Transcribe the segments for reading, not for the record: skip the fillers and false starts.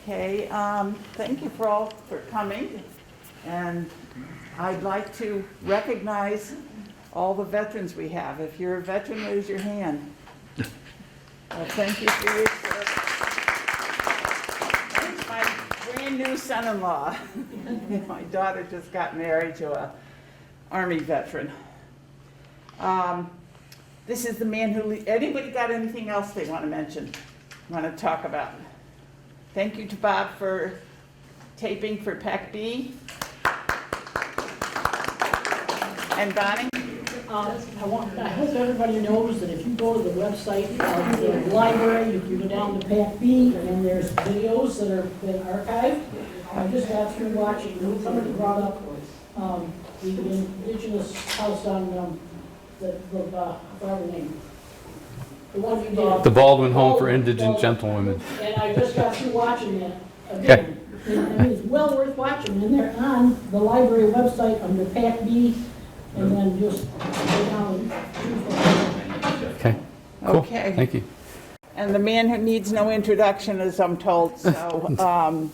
Okay, thank you for all for coming, and I'd like to recognize all the veterans we have. If you're a veteran, raise your hand. Thank you for your service. It's my brand new son-in-law. My daughter just got married to a Army veteran. This is the man who, anybody got anything else they want to mention, want to talk about? Thank you to Bob for taping for PAC-B. And Bonnie? I hope everybody knows that if you go to the website of the library, you can go down to PAC-B, and there's videos that have been archived. I just got through watching, somebody brought up the indigenous house on the name. The one you did. The Baldwin Home for Indigent Gentlewomen. And I just got through watching that again. And it's well worth watching. And they're on the library website under PAC-B, and then just go down and choose. Okay. Cool. Okay. Thank you. And the man who needs no introduction, as I'm told, so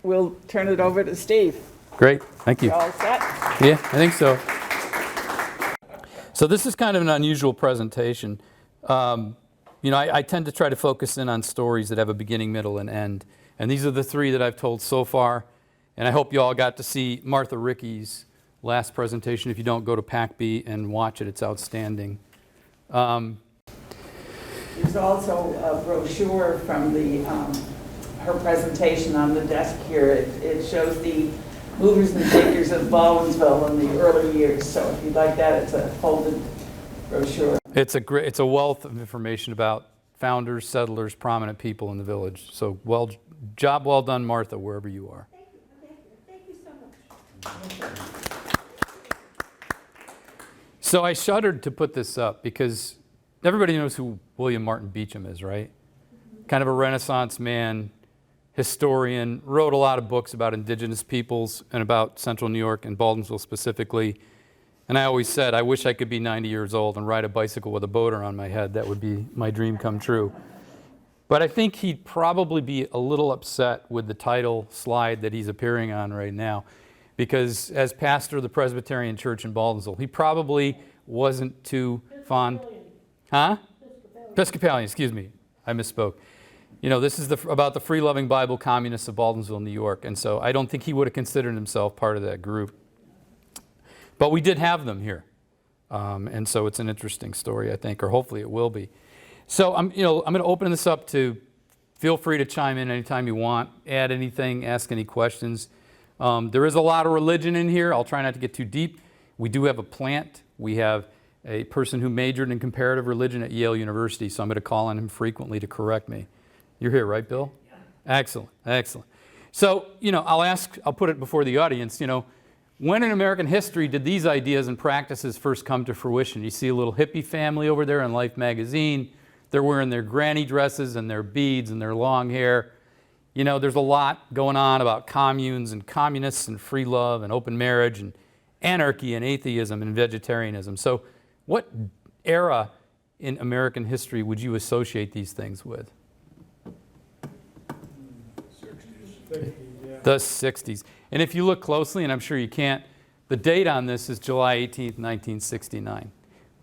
we'll turn it over to Steve. Great. Thank you. You all set? Yeah, I think so. So this is kind of an unusual presentation. I tend to try to focus in on stories that have a beginning, middle, and end. And these are the three that I've told so far. And I hope you all got to see Martha Rickey's last presentation. If you don't, go to PAC-B and watch it. It's outstanding. There's also a brochure from her presentation on the desk here. It shows the movers and shakers of Baldwinsville in the early years. So if you'd like that, it's a folded brochure. It's a wealth of information about founders, settlers, prominent people in the village. So job well done, Martha, wherever you are. Thank you so much. So I shuddered to put this up because everybody knows who William Martin Beauchamp is, right? Kind of a Renaissance man, historian, wrote a lot of books about indigenous peoples and about Central New York and Baldwinsville specifically. And I always said, I wish I could be 90 years old and ride a bicycle with a boat around my head. That would be my dream come true. But I think he'd probably be a little upset with the title slide that he's appearing on right now, because as pastor of the Presbyterian Church in Baldwinsville, he probably wasn't too fond. Huh? Episcopalian, excuse me. I misspoke. You know, this is about the free-loving Bible communists of Baldwinsville, New York. And so I don't think he would have considered himself part of that group. But we did have them here. And so it's an interesting story, I think, or hopefully it will be. So I'm going to open this up to feel free to chime in anytime you want, add anything, ask any questions. There is a lot of religion in here. I'll try not to get too deep. We do have a plant. We have a person who majored in comparative religion at Yale University, so I'm going to call on him frequently to correct me. You're here, right, Bill? Yeah. Excellent, excellent. So, I'll put it before the audience, when in American history did these ideas and practices first come to fruition? You see a little hippie family over there in Life magazine. They're wearing their granny dresses and their beads and their long hair. There's a lot going on about communes and communists and free love and open marriage and anarchy and atheism and vegetarianism. So what era in American history would you associate these things with? 60s. The 60s. And if you look closely, and I'm sure you can't, the date on this is July 18th, 1969.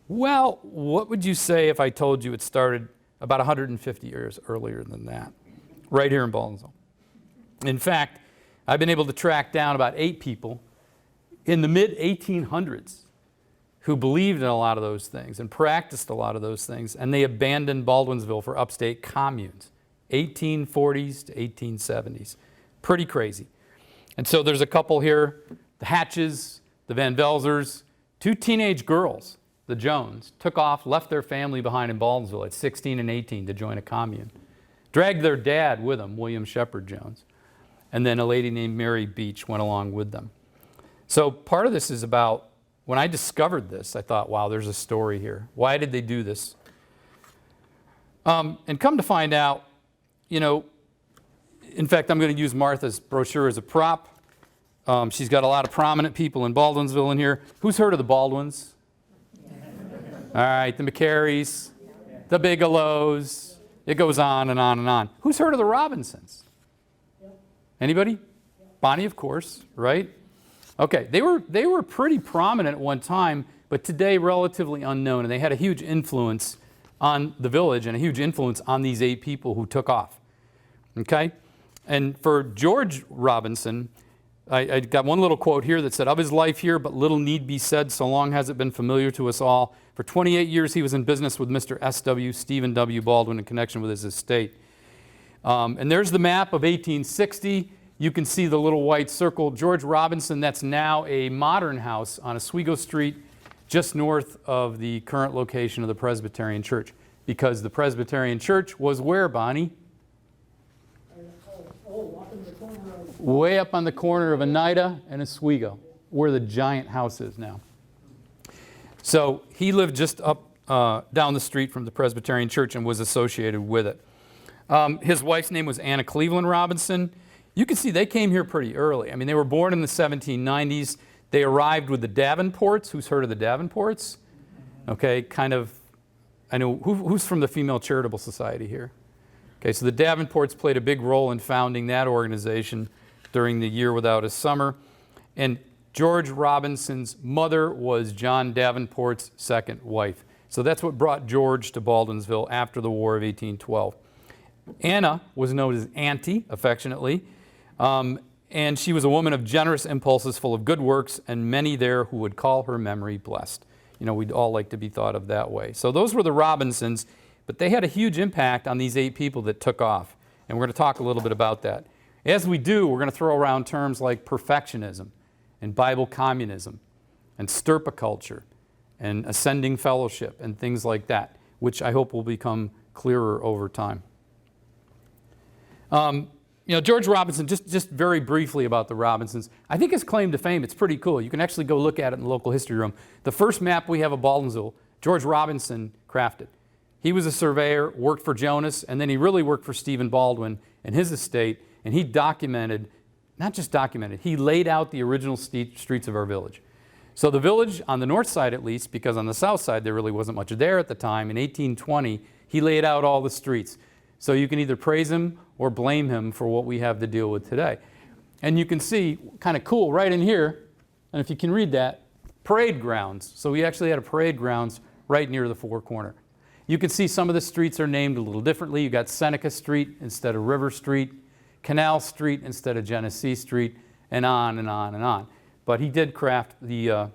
Well, what would you say if I told you it started about 150 years earlier than that, right here in Baldwinsville? In fact, I've been able to track down about 8 people in the mid-1800s who believed in a lot of those things and practiced a lot of those things, and they abandoned Baldwinsville for upstate communes, 1840s to 1870s. Pretty crazy. And so there's a couple here, the Hatches, the Van Velzers, 2 teenage girls, the Jones, took off, left their family behind in Baldwinsville at 16 and 18 to join a commune. Dragged their dad with them, William Shepard Jones. And then a lady named Mary Beach went along with them. So part of this is about, when I discovered this, I thought, wow, there's a story here. Why did they do this? And come to find out, in fact, I'm going to use Martha's brochure as a prop. She's got a lot of prominent people in Baldwinsville in here. Who's heard of the Baldwins? All right, the Anybody? Bonnie, of course, right? Okay, they were pretty prominent at one time, but today relatively unknown, and they had a huge influence on the village and a huge influence on these 8 people who took off. Okay? And for George Robinson, I got one little quote here that said, "Of his life here, but little need be said, so long has it been familiar to us all. For 28 years he was in business with Mr. S.W. Stephen W. Baldwin in connection with his estate." And there's the map of 1860. You can see the little white circle. George Robinson, that's now a modern house on Oswego Street, just north of the current location of the Presbyterian Church. Because the Presbyterian Church was where, Bonnie? Up in the corner of... Way up on the corner of Oneida and Oswego, where the giant house is now. So he lived just up down the street from the Presbyterian Church and was associated with it. His wife's name was Anna Cleveland Robinson. You can see they came here pretty early. I mean, they were born in the 1790s. They arrived with the Davenports. Who's heard of the Davenports? Okay, kind of, I know, who's from the Female Charitable Society here? Okay, so the Davenports played a big role in founding that organization during the year without a summer. And George Robinson's mother was John Davenport's second wife. So that's what brought George to Baldwinsville after the War of 1812. Anna was known as Auntie, affectionately, and she was a woman of generous impulses, full of good works, and many there who would call her memory blessed. You know, we'd all like to be thought of that way. So those were the Robinsons, but they had a huge impact on these 8 people that took off, and we're going to talk a little bit about that. As we do, we're going to throw around terms like perfectionism, and Bible communism, and stirpiculture, and ascending fellowship, and things like that, which I hope will become clearer over time. You know, George Robinson, just very briefly about the Robinsons, I think his claim to fame, it's pretty cool. You can actually go look at it in the local history room. The first map we have of Baldwinsville, George Robinson crafted. He was a surveyor, worked for Jonas, and then he really worked for Stephen Baldwin and his estate, and he documented, not just documented, he laid out the original streets of our village. So the village, on the north side at least, because on the south side there really wasn't much there at the time, in 1820, he laid out all the streets. So you can either praise him or blame him for what we have to deal with today. And you can see, kind of cool, right in here, and if you can read that, parade grounds. So we actually had a parade grounds right near the four corner. You can see some of the streets are named a little differently. You got Seneca Street instead of River Street, Canal Street instead of Genesee Street, and on and on and on. But he did craft the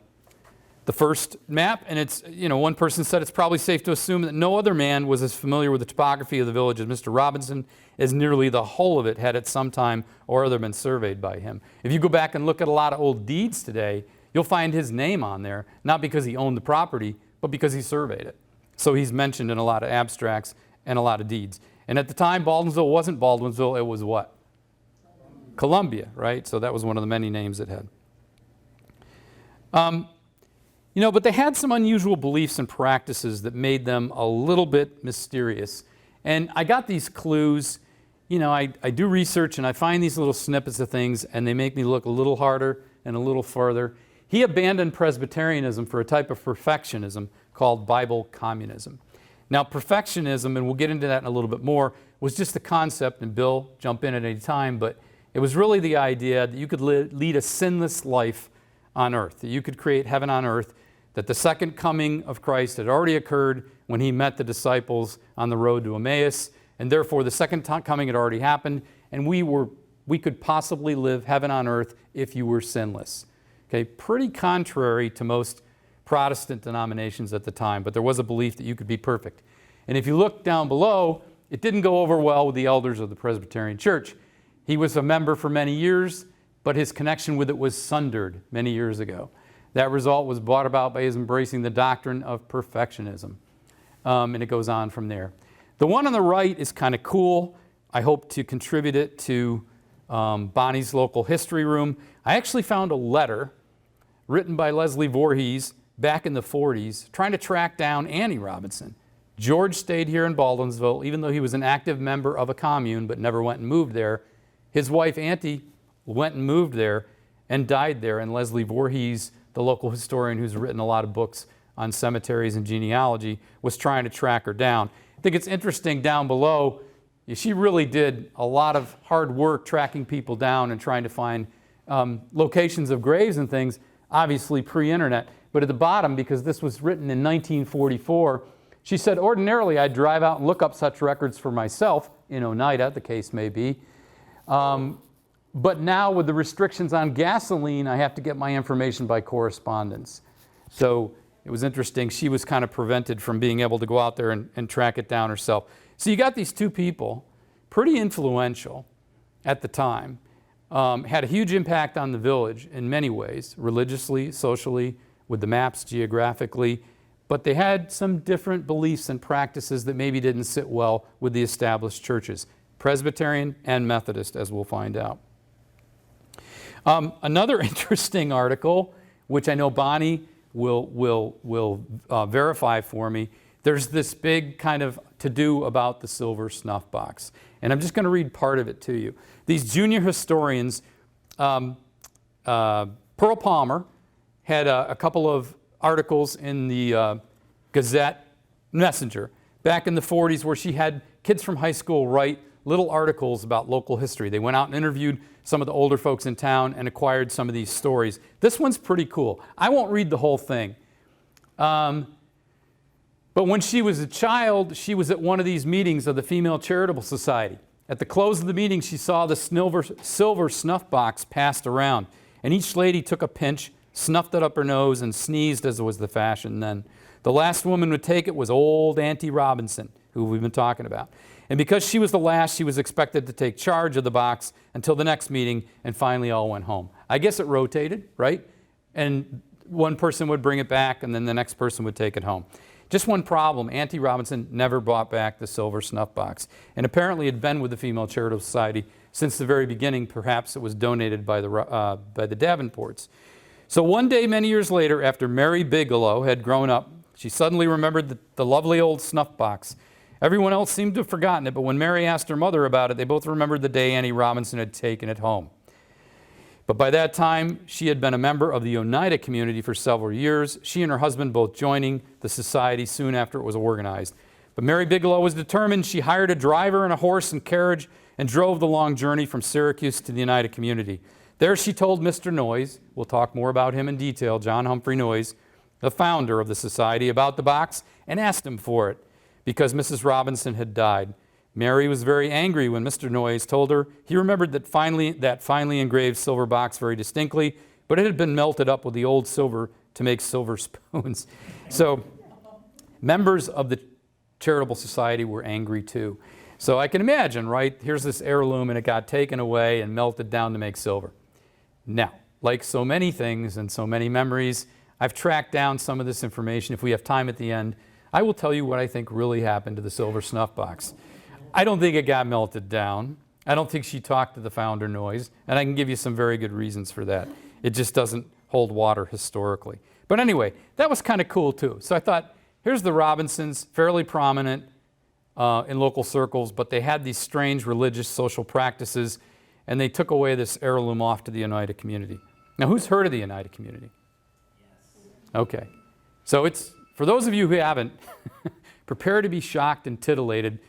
first map, and it's, you know, one person said it's probably safe to assume that no other man was as familiar with the topography of the village as Mr. Robinson, as nearly the whole of it had at some time or other been surveyed by him. If you go back and look at a lot of old deeds today, you'll find his name on there, not because he owned the property, but because he surveyed it. So he's mentioned in a lot of abstracts and a lot of deeds. And at the time, Baldwinsville wasn't Baldwinsville, it was what? Columbia, right? So that was one of the many names it had. You know, but they had some unusual beliefs and practices that made them a little bit mysterious. And I got these clues. You know, I do research and I find these little snippets of things, and they make me look a little harder and a little farther. He abandoned Presbyterianism for a type of perfectionism called Bible communism. Now, perfectionism, and we'll get into that in a little bit more, was just a concept, and Bill, jump in at any time, but it was really the idea that you could lead a sinless life on earth, that you could create heaven on earth, that the second coming of Christ had already occurred when he met the disciples on the road to Emmaus, and therefore the second coming had already happened, and we could possibly live heaven on earth if you were sinless. Okay, pretty contrary to most Protestant denominations at the time, but there was a belief that you could be perfect. And if you look down below, it didn't go over well with the elders of the Presbyterian Church. He was a member for many years, but his connection with it was sundered many years ago. That result was brought about by his embracing the doctrine of perfectionism. And it goes on from there. The one on the right is kind of cool. I hope to contribute it to Bonnie's local history room. I actually found a letter written by Leslie Voorhees back in the 40s trying to track down Annie Robinson. George stayed here in Baldwinsville, even though he was an active member of a commune but never went and moved there. His wife, Auntie, went and moved there and died there, and Leslie Voorhees, the local historian who's written a lot of books on cemeteries and genealogy, was trying to track her down. I think it's interesting down below, She really did a lot of hard work tracking people down and trying to find locations of graves and things, obviously pre-internet. But at the bottom, because this was written in 1944, she said, ordinarily I'd drive out and look up such records for myself, in Oneida, the case may be. But now with the restrictions on gasoline, I have to get my information by correspondence. So it was interesting. She was kind of prevented from being able to go out there and track it down herself. So you got these two people, pretty influential at the time, had a huge impact on the village in many ways, religiously, socially, with the maps, geographically, but they had some different beliefs and practices that maybe didn't sit well with the established churches, Presbyterian and Methodist, as we'll find out. Another interesting article, which I know Bonnie will verify for me, there's this big kind of to-do about the Silver Snuff Box. And I'm just going to read part of it to you. These junior historians, Pearl Palmer had a couple of articles in the Gazette Messenger back in the 40s where she had kids from high school write little articles about local history. They went out and interviewed some of the older folks in town and acquired some of these stories. This one's pretty cool. I won't read the whole thing. But when she was a child, she was at one of these meetings of the Female Charitable Society. At the close of the meeting, she saw the silver snuff box passed around, and each lady took a pinch, snuffed it up her nose, and sneezed as was the fashion then. The last woman would take it was old Auntie Robinson, who we've been talking about. And because she was the last, she was expected to take charge of the box until the next meeting, and finally all went home. I guess it rotated, right? And one person would bring it back, and then the next person would take it home. Just one problem, Auntie Robinson never brought back the silver snuff box, and apparently had been with the Female Charitable Society since the very beginning. Perhaps it was donated by the Davenports. So one day, many years later, after Mary Bigelow had grown up, she suddenly remembered the lovely old snuff box. Everyone else seemed to have forgotten it, but when Mary asked her mother about it, they both remembered the day Annie Robinson had taken it home. But by that time, she had been a member of the Oneida Community for several years, she and her husband both joining the society soon after it was organized. But Mary Bigelow was determined. She hired a driver and a horse and carriage and drove the long journey from Syracuse to the Oneida Community. There she told Mr. Noyes, we'll talk more about him in detail, John Humphrey Noyes, the founder of the society, about the box and asked him for it because Mrs. Robinson had died. Mary was very angry when Mr. Noyes told her he remembered that finely engraved silver box very distinctly, but it had been melted up with the old silver to make silver spoons. So members of the charitable society were angry too. So I can imagine, right? Here's this heirloom and it got taken away and melted down to make silver. Now, like so many things and so many memories, I've tracked down some of this information. If we have time at the end, I will tell you what I think really happened to the silver snuff box. I don't think it got melted down. I don't think she talked to the founder Noyes, and I can give you some very good reasons for that. It just doesn't hold water historically. But anyway, that was kind of cool too. So I thought, here's the Robinsons, fairly prominent in local circles, but they had these strange religious social practices, and they took away this heirloom off to the Oneida Community. Now, who's heard of the Oneida Community? Yes. Okay. So it's, for those of you who haven't, prepare to be shocked and titillated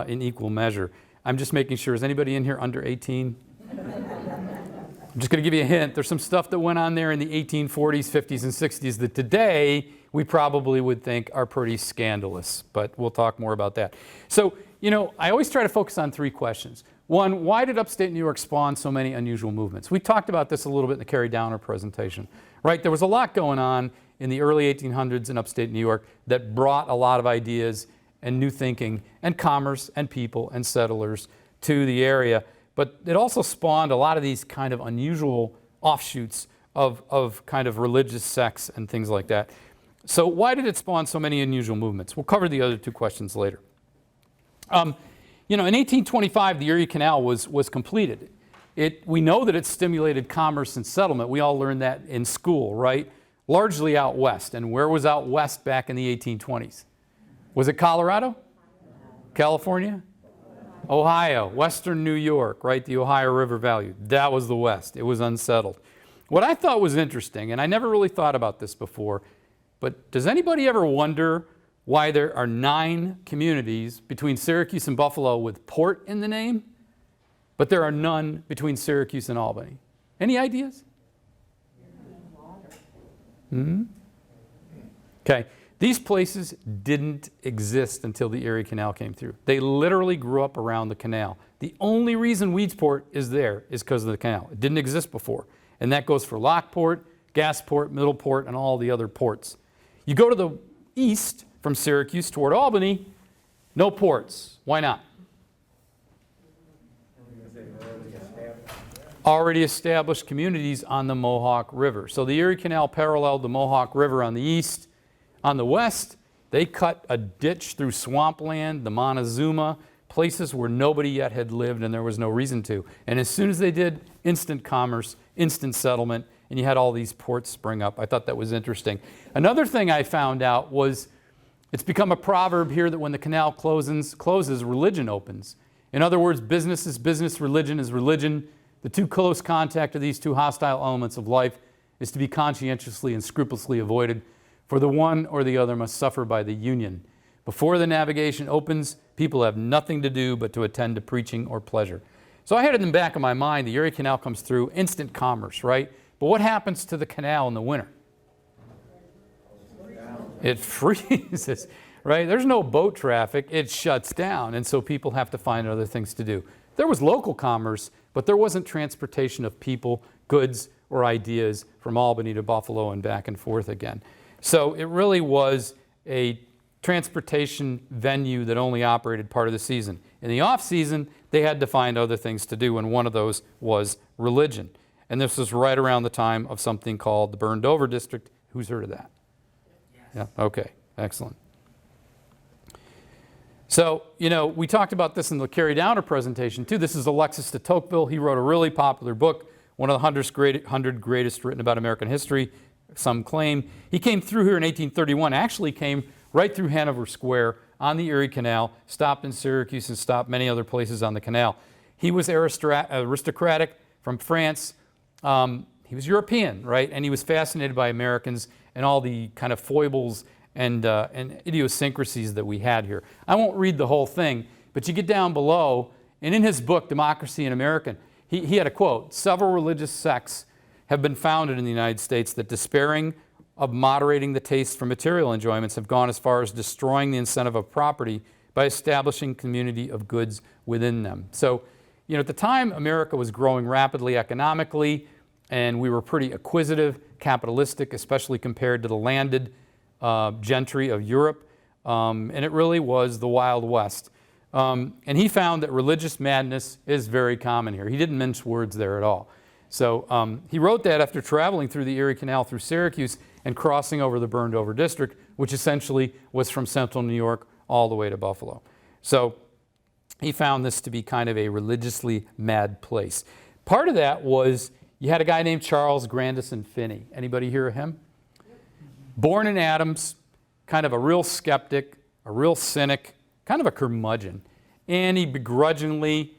in equal measure. I'm just making sure, is anybody in here under 18? I'm just going to give you a hint. There's some stuff that went on there in the 1840s, 50s, and 60s that today we probably would think are pretty scandalous, but we'll talk more about that. So, you know, I always try to focus on three questions. One, why did upstate New York spawn so many unusual movements? We talked about this a little bit in the Carrie Downer presentation, right? There was a lot going on in the early 1800s in upstate New York that brought a lot of ideas and new thinking and commerce and people and settlers to the area. But it also spawned a lot of these kind of unusual offshoots of kind of religious sects and things like that. So why did it spawn so many unusual movements? We'll cover the other two questions later. You know, in 1825, the Erie Canal was completed. We know that it stimulated commerce and settlement. We all learned that in school, right? Largely out west. And where was out west back in the 1820s? Was it Colorado? California? Ohio, western New York, right? The Ohio River Valley. That was the west. It was unsettled. What I thought was interesting, and I never really thought about this before, but does anybody ever wonder why there are 9 communities between Syracuse and Buffalo with port in the name, but there are none between Syracuse and Albany. Any ideas? Okay, these places didn't exist until the Erie Canal came through. They literally grew up around the canal. The only reason Weedsport is there is because of the canal. It didn't exist before. And that goes for Lockport, Gasport, Middleport, and all the other ports. You go to the east from Syracuse toward Albany, no ports. Why not? Already established communities on the Mohawk River. So the Erie Canal paralleled the Mohawk River on the east. On the west, they cut a ditch through swampland, the Montezuma, places where nobody yet had lived and there was no reason to. And as soon as they did, instant commerce, instant settlement, and you had all these ports spring up. I thought that was interesting. Another thing I found out was it's become a proverb here that when the canal closes, religion opens. In other words, business is business, religion is religion. The too close contact of these two hostile elements of life is to be conscientiously and scrupulously avoided, for the one or the other must suffer by the union. Before the navigation opens, people have nothing to do but to attend to preaching or pleasure. So I had it in the back of my mind, the Erie Canal comes through, instant commerce, right? But what happens to the canal in the winter? It freezes, right? There's no boat traffic, it shuts down, and so people have to find other things to do. There was local commerce, but there wasn't transportation of people, goods, or ideas from Albany to Buffalo and back and forth again. So it really was a transportation venue that only operated part of the season. In the off-season, they had to find other things to do, and one of those was religion. And this was right around the time of something called the Burned Over District. Who's heard of that? Yes. Yeah, okay, excellent. So, you know, we talked about this in the Carrie Downer presentation too. This is Alexis De Tocqueville. He wrote a really popular book, one of the 100 greatest written about American history, some claim. He came through here in 1831, actually came right through Hanover Square on the Erie Canal, stopped in Syracuse and stopped many other places on the canal. He was aristocratic from France. He was European, right? And he was fascinated by Americans and all the kind of foibles and idiosyncrasies that we had here. I won't read the whole thing, but you get down below, and in his book, Democracy in America, he had a quote: "Several religious sects have been founded in the United States that, despairing of moderating the taste for material enjoyments, have gone as far as destroying the incentive of property by establishing community of goods within them." So, you know, at the time, America was growing rapidly economically, and we were pretty acquisitive, capitalistic, especially compared to the landed gentry of Europe, and it really was the Wild West. And he found that religious madness is very common here. He didn't mince words there at all. So he wrote that after traveling through the Erie Canal through Syracuse and crossing over the Burned Over District, which essentially was from central New York all the way to Buffalo. So he found this to be kind of a religiously mad place. Part of that was you had a guy named Charles Grandison Finney. Anybody hear of him? Born in Adams, kind of a real skeptic, a real cynic, kind of a curmudgeon. And he begrudgingly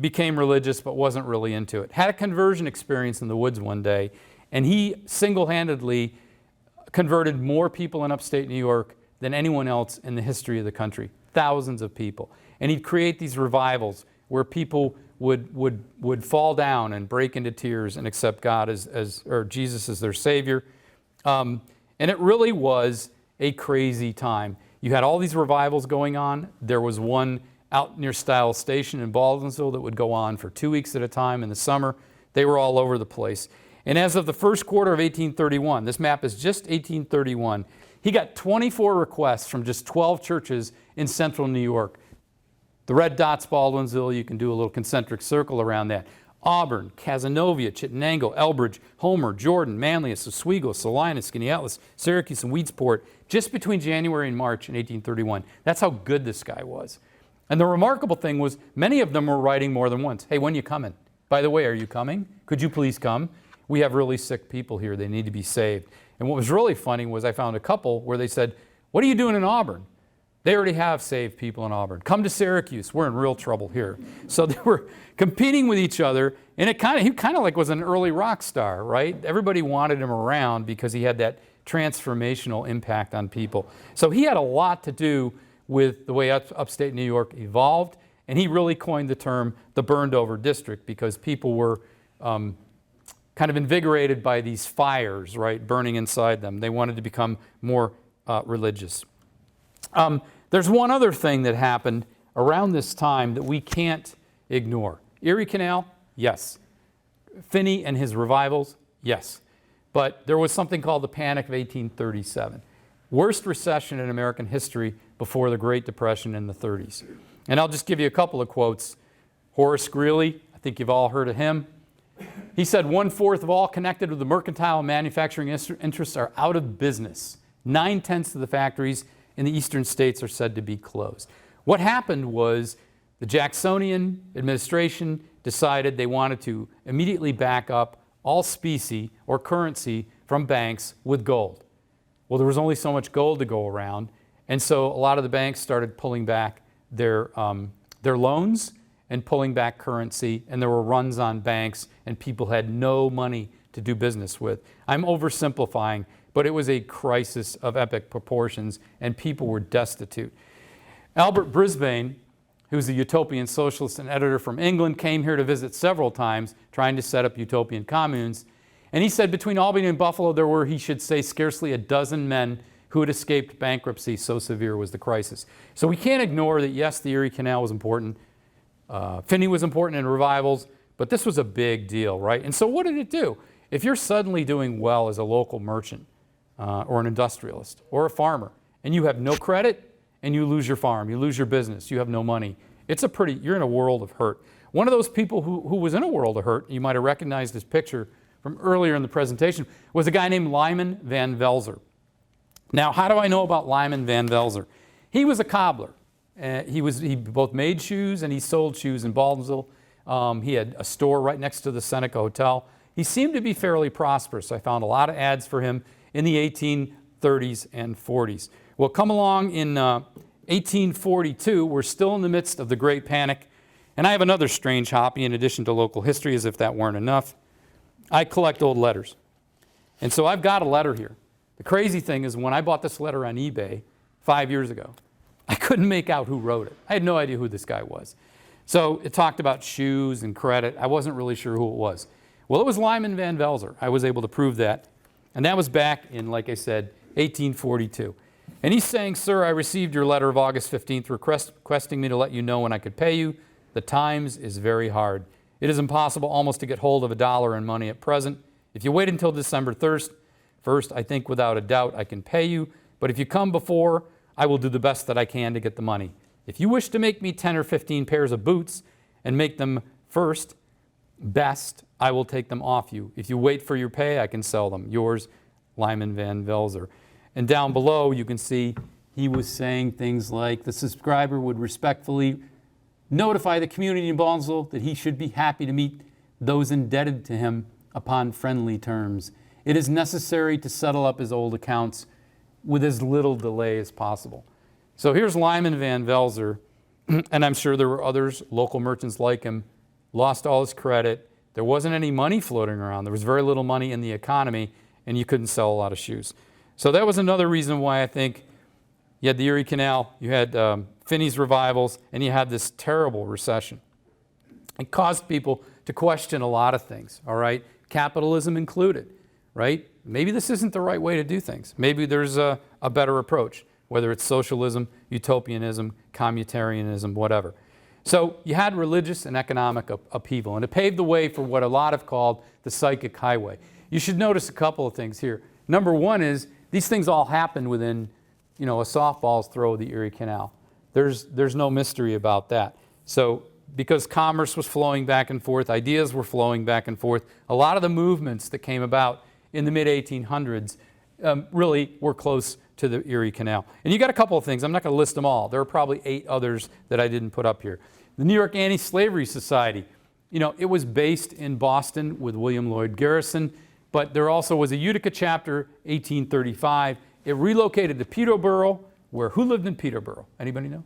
became religious but wasn't really into it. Had a conversion experience in the woods one day, and he single-handedly converted more people in upstate New York than anyone else in the history of the country. Thousands of people. And he'd create these revivals where people would fall down and break into tears and accept God or Jesus as their Savior. And it really was a crazy time. You had all these revivals going on. There was one out near Stiles Station in Baldwinsville that would go on for 2 weeks at a time in the summer. They were all over the place. And as of the first quarter of 1831, this map is just 1831, he got 24 requests from just 12 churches in central New York. The red dot's Baldwinsville. You can do a little concentric circle around that. Auburn, Cazenovia, Chittenango, Elbridge, Homer, Jordan, Manlius, Oswego, Salina, Skaneateles, Syracuse, and Weedsport, just between January and March in 1831. That's how good this guy was. And the remarkable thing was many of them were writing more than once. Hey, when you coming? By the way, are you coming? Could you please come? We have really sick people here. They need to be saved. And what was really funny was I found a couple where they said, what are you doing in Auburn? They already have saved people in Auburn. Come to Syracuse. We're in real trouble here. So they were competing with each other, and he kind of like was an early rock star, right? Everybody wanted him around because he had that transformational impact on people. So he had a lot to do with the way upstate New York evolved, and he really coined the term the burned over district because people were kind of invigorated by these fires, right, burning inside them. They wanted to become more religious. There's one other thing that happened around this time that we can't ignore. Erie Canal, yes. Finney and his revivals, yes. But there was something called the Panic of 1837. Worst recession in American history before the Great Depression in the 30s. And I'll just give you a couple of quotes. Horace Greeley, I think you've all heard of him. He said, 1/4 of all connected with the mercantile and manufacturing interests are out of business. 9/10 of the factories in the eastern states are said to be closed. What happened was the Jacksonian administration decided they wanted to immediately back up all specie or currency from banks with gold. Well, there was only so much gold to go around, and so a lot of the banks started pulling back their loans and pulling back currency, and there were runs on banks, and people had no money to do business with. I'm oversimplifying, but it was a crisis of epic proportions, and people were destitute. Albert Brisbane, who's a utopian socialist and editor from England, came here to visit several times, trying to set up utopian communes. And he said between Albany and Buffalo, there were, he should say, scarcely a dozen men who had escaped bankruptcy, so severe was the crisis. So we can't ignore that, yes, the Erie Canal was important. Finney was important in revivals, but this was a big deal, right? And so what did it do? If you're suddenly doing well as a local merchant or an industrialist or a farmer, and you have no credit, and you lose your farm, you lose your business, you have no money, you're in a world of hurt. One of those people who was in a world of hurt, you might have recognized his picture from earlier in the presentation, was a guy named Lyman Van Velzer. Now, how do I know about Lyman Van Velzer? He was a cobbler. He both made shoes and he sold shoes in Baldwinsville. He had a store right next to the Seneca Hotel. He seemed to be fairly prosperous. I found a lot of ads for him in the 1830s and 40s. Well, come along in 1842, we're still in the midst of the Great Panic, and I have another strange hobby in addition to local history, as if that weren't enough. I collect old letters. And so I've got a letter here. The crazy thing is when I bought this letter on eBay 5 years ago, I couldn't make out who wrote it. I had no idea who this guy was. So it talked about shoes and credit. I wasn't really sure who it was. Well, it was Lyman Van Velzer. I was able to prove that. And that was back in, like I said, 1842. And he's saying, "Sir, I received your letter of August 15th requesting me to let you know when I could pay you. The times is very hard. It is impossible almost to get hold of $1 in money at present. If you wait until December 1st, I think without a doubt I can pay you. But if you come before, I will do the best that I can to get the money. If you wish to make me 10 or 15 pairs of boots and make them first best, I will take them off you. If you wait for your pay, I can sell them. Yours, Lyman Van Velzer." And down below, you can see he was saying things like, the subscriber would respectfully notify the community in Baldwinsville that he should be happy to meet those indebted to him upon friendly terms. It is necessary to settle up his old accounts with as little delay as possible. So here's Lyman Van Velzer, and I'm sure there were others, local merchants like him, lost all his credit. There wasn't any money floating around. There was very little money in the economy, and you couldn't sell a lot of shoes. So that was another reason why I think you had the Erie Canal, you had Finney's revivals, and you had this terrible recession. It caused people to question a lot of things, all right? Capitalism included, right? Maybe this isn't the right way to do things. Maybe there's a better approach, whether it's socialism, utopianism, communitarianism, whatever. So you had religious and economic upheaval, and it paved the way for what a lot have called the psychic highway. You should notice a couple of things here. Number one is these things all happened within, a softball's throw of the Erie Canal. There's no mystery about that. So because commerce was flowing back and forth, ideas were flowing back and forth, a lot of the movements that came about in the mid-1800s really were close to the Erie Canal. And you got a couple of things. I'm not going to list them all. There are probably 8 others that I didn't put up here. The New York Anti-Slavery Society, it was based in Boston with William Lloyd Garrison, but there also was a Utica chapter, 1835. It relocated to Peterborough, who lived in Peterborough? Anybody know?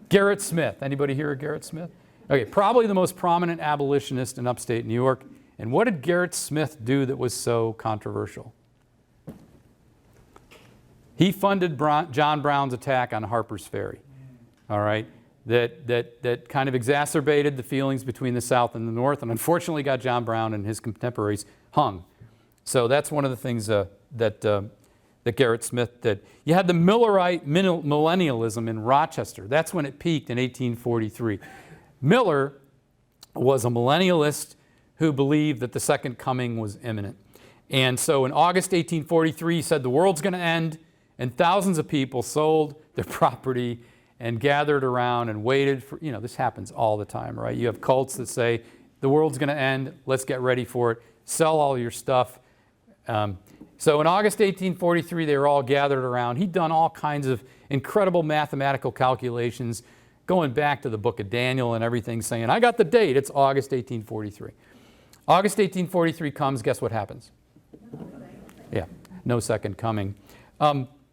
Garrett Smith. Anybody hear of Garrett Smith? Okay, probably the most prominent abolitionist in upstate New York. And what did Garrett Smith do that was so controversial? He funded John Brown's attack on Harper's Ferry, all right? That kind of exacerbated the feelings between the South and the North, and unfortunately got John Brown and his contemporaries hung. So that's one of the things that Garrett Smith did. You had the Millerite millennialism in Rochester. That's when it peaked in 1843. Miller was a millennialist who believed that the second coming was imminent. And so in August 1843, he said the world's going to end, and thousands of people sold their property and gathered around and waited for, this happens all the time, right? You have cults that say the world's going to end, let's get ready for it, sell all your stuff. So in August 1843, they were all gathered around. He'd done all kinds of incredible mathematical calculations, going back to the book of Daniel and everything, saying, I got the date, it's August 1843. August 1843 comes, guess what happens? Yeah, no second coming.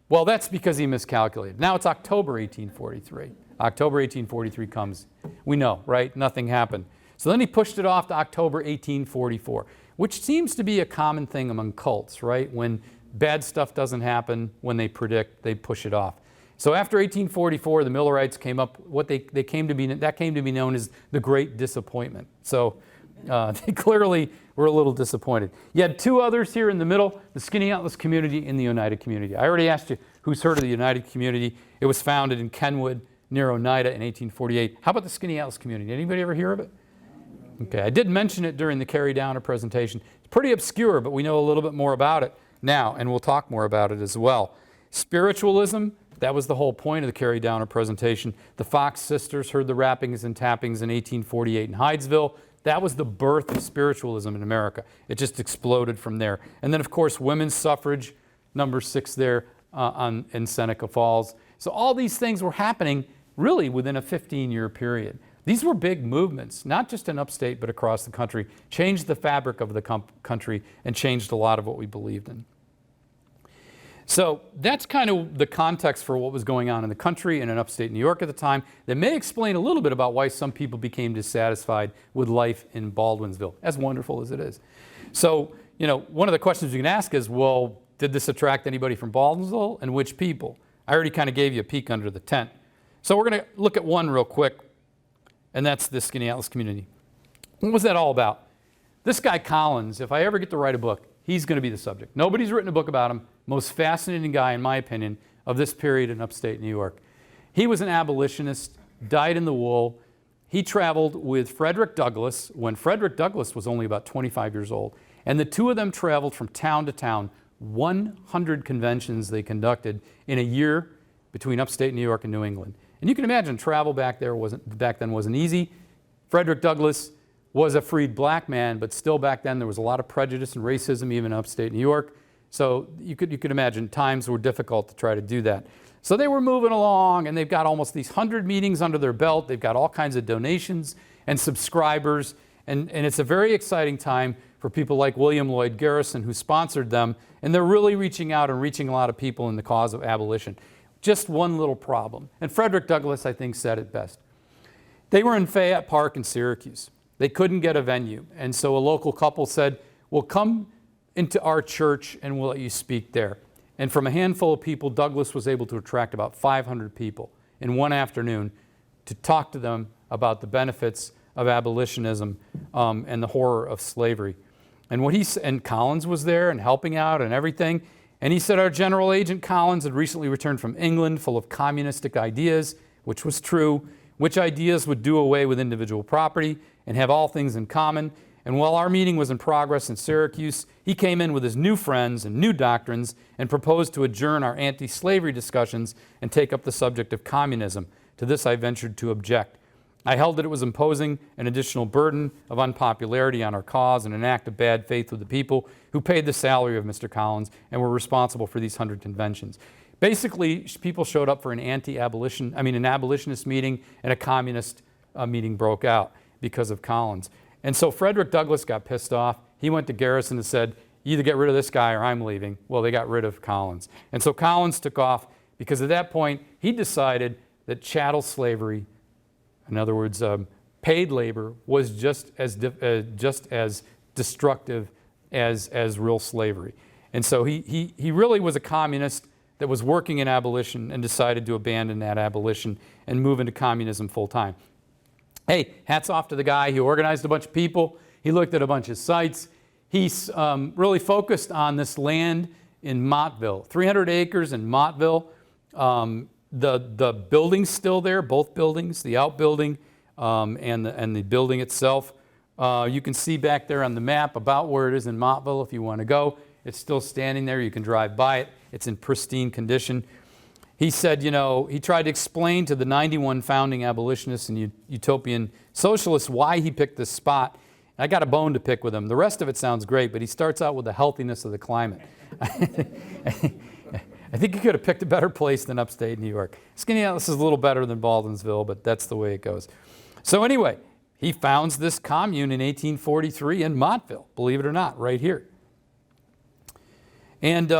Well, that's because he miscalculated. Now it's October 1843. October 1843 comes. We know, right? Nothing happened. So then he pushed it off to October 1844, which seems to be a common thing among cults, right? When bad stuff doesn't happen, when they predict, they push it off. So after 1844, the Millerites came up, that came to be known as the Great Disappointment. So they clearly were a little disappointed. You had two others here in the middle, the Skinny Atlas Community and the Oneida Community. I already asked you who's heard of the Oneida Community. It was founded in Kenwood near Oneida in 1848. How about the Skinny Atlas Community? Anybody ever hear of it? Okay, I did mention it during the Carrie Downer presentation. It's pretty obscure, but we know a little bit more about it now, and we'll talk more about it as well. Spiritualism, that was the whole point of the Carrie Downer presentation. The Fox sisters heard the rappings and tappings in 1848 in Hydesville. That was the birth of spiritualism in America. It just exploded from there. And then, of course, women's suffrage, number 6 there in Seneca Falls. So all these things were happening really within a 15-year period. These were big movements, not just in Upstate, but across the country, changed the fabric of the country and changed a lot of what we believed in. So that's kind of the context for what was going on in the country and in Upstate New York at the time. That may explain a little bit about why some people became dissatisfied with life in Baldwinsville, as wonderful as it is. So, one of the questions you can ask is, well, did this attract anybody from Baldwinsville, and which people? I already kind of gave you a peek under the tent. So we're going to look at one real quick, and that's the Skinny Atlas Community. What was that all about? This guy Collins, if I ever get to write a book, he's going to be the subject. Nobody's written a book about him. Most fascinating guy, in my opinion, of this period in Upstate New York. He was an abolitionist, dyed in the wool. He traveled with Frederick Douglass when Frederick Douglass was only about 25 years old. And the two of them traveled from town to town. 100 conventions they conducted in a year between Upstate New York and New England. And you can imagine travel back then wasn't easy. Frederick Douglass was a freed black man, but still back then there was a lot of prejudice and racism even in Upstate New York. So you could imagine times were difficult to try to do that. So they were moving along, and they've got almost these 100 meetings under their belt. They've got all kinds of donations and subscribers, and it's a very exciting time for people like William Lloyd Garrison, who sponsored them, and they're really reaching out and reaching a lot of people in the cause of abolition. Just one little problem, and Frederick Douglass, I think, said it best. They were in Fayette Park in Syracuse. They couldn't get a venue, and so a local couple said, well, come into our church and we'll let you speak there. And from a handful of people, Douglass was able to attract about 500 people in one afternoon to talk to them about the benefits of abolitionism and the horror of slavery. And Collins was there and helping out and everything. And he said our general agent Collins had recently returned from England full of communistic ideas, which was true, which ideas would do away with individual property and have all things in common. And while our meeting was in progress in Syracuse, he came in with his new friends and new doctrines and proposed to adjourn our anti-slavery discussions and take up the subject of communism. To this I ventured to object. I held that it was imposing an additional burden of unpopularity on our cause and an act of bad faith with the people who paid the salary of Mr. Collins and were responsible for these 100 conventions. Basically, people showed up for an abolitionist meeting, and a communist meeting broke out because of Collins. And so Frederick Douglass got pissed off. He went to Garrison and said, either get rid of this guy or I'm leaving. Well, they got rid of Collins. And so Collins took off because at that point, he decided that chattel slavery, in other words, paid labor, was just as destructive as real slavery. And so he really was a communist that was working in abolition and decided to abandon that abolition and move into communism full time. Hey, hats off to the guy. He organized a bunch of people. He looked at a bunch of sites. He's really focused on this land in Montville, 300 acres in Montville. The building's still there, both buildings, the outbuilding and the building itself. You can see back there on the map about where it is in Montville if you want to go. It's still standing there. You can drive by it. It's in pristine condition. He said, he tried to explain to the 91 founding abolitionists and utopian socialists why he picked this spot. I got a bone to pick with him. The rest of it sounds great, but he starts out with the healthiness of the climate. I think he could have picked a better place than upstate New York. Skaneateles is a little better than Baldwinsville, but that's the way it goes. So anyway, he founds this commune in 1843 in Montville, believe it or not, right here. And,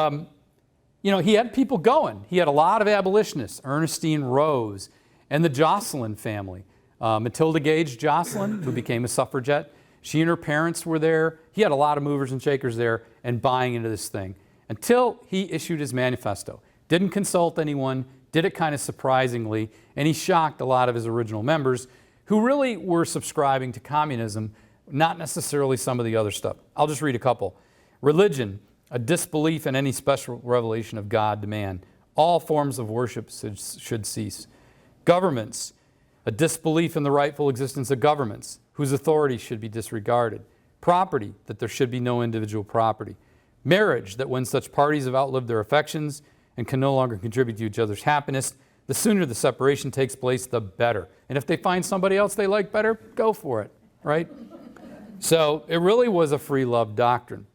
he had people going. He had a lot of abolitionists, Ernestine Rose and the Jocelyn family. Matilda Gage Jocelyn, who became a suffragette, she and her parents were there. He had a lot of movers and shakers there and buying into this thing until he issued his manifesto. Didn't consult anyone, did it kind of surprisingly, and he shocked a lot of his original members who really were subscribing to communism, not necessarily some of the other stuff. I'll just read a couple. Religion, a disbelief in any special revelation of God to man. All forms of worship should cease. Governments, a disbelief in the rightful existence of governments, whose authority should be disregarded. Property, that there should be no individual property. Marriage, that when such parties have outlived their affections and can no longer contribute to each other's happiness, the sooner the separation takes place, the better. And if they find somebody else they like better, go for it, right? So it really was a free love doctrine.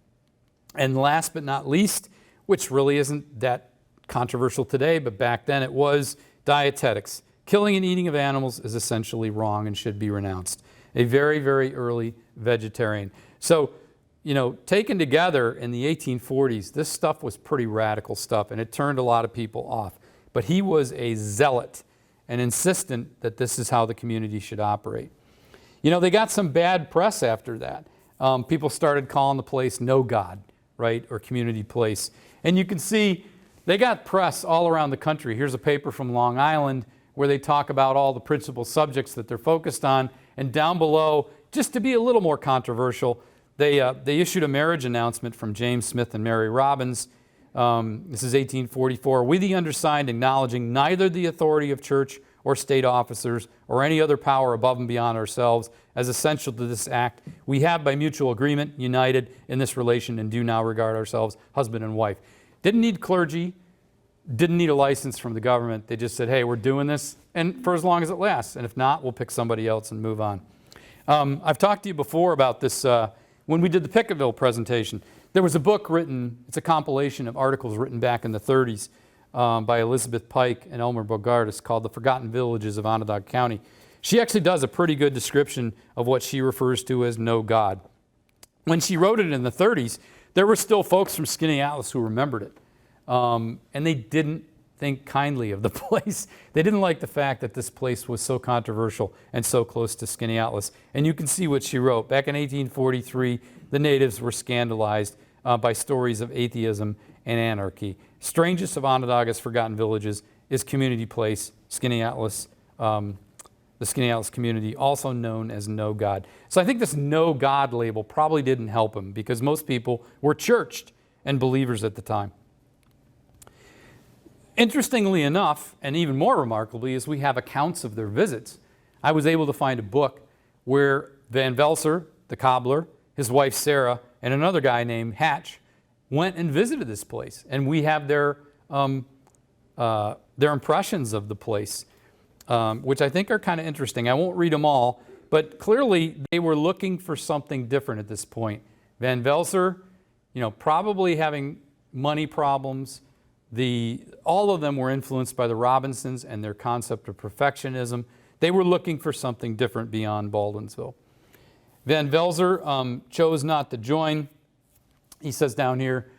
And last but not least, which really isn't that controversial today, but back then it was, dietetics. Killing and eating of animals is essentially wrong and should be renounced. A very, very early vegetarian. So, taken together in the 1840s, this stuff was pretty radical stuff, and it turned a lot of people off. But he was a zealot and insistent that this is how the community should operate. They got some bad press after that. People started calling the place No God, right, or Community Place. And you can see they got press all around the country. Here's a paper from Long Island where they talk about all the principal subjects that they're focused on. And down below, just to be a little more controversial, they issued a marriage announcement from James Smith and Mary Robbins. This is 1844. We, the undersigned, acknowledging neither the authority of church or state officers or any other power above and beyond ourselves as essential to this act, we have by mutual agreement united in this relation and do now regard ourselves husband and wife. Didn't need clergy, didn't need a license from the government. They just said, hey, we're doing this, and for as long as it lasts. And if not, we'll pick somebody else and move on. I've talked to you before about this when we did the Pickettville presentation. There was a book written, it's a compilation of articles written back in the 30s by Elizabeth Pike and Elmer Bogardus called The Forgotten Villages of Onondaga County. She actually does a pretty good description of what she refers to as no God. When she wrote it in the 30s, there were still folks from Skaneateles who remembered it. And they didn't think kindly of the place. They didn't like the fact that this place was so controversial and so close to Skaneateles. And you can see what she wrote. Back in 1843, the natives were scandalized by stories of atheism and anarchy. Strangest of Onondaga's forgotten villages is Community Place, Skaneateles, the Skaneateles community, also known as No God. So I think this No God label probably didn't help him because most people were churched and believers at the time. Interestingly enough, and even more remarkably, is we have accounts of their visits. I was able to find a book where Van Velzer, the cobbler, his wife Sarah, and another guy named Hatch went and visited this place. And we have their impressions of the place, which I think are kind of interesting. I won't read them all, but clearly they were looking for something different at this point. Van Velzer, probably having money problems. All of them were influenced by the Robinsons and their concept of perfectionism. They were looking for something different beyond Baldwinsville. Van Velzer chose not to join. He says down here,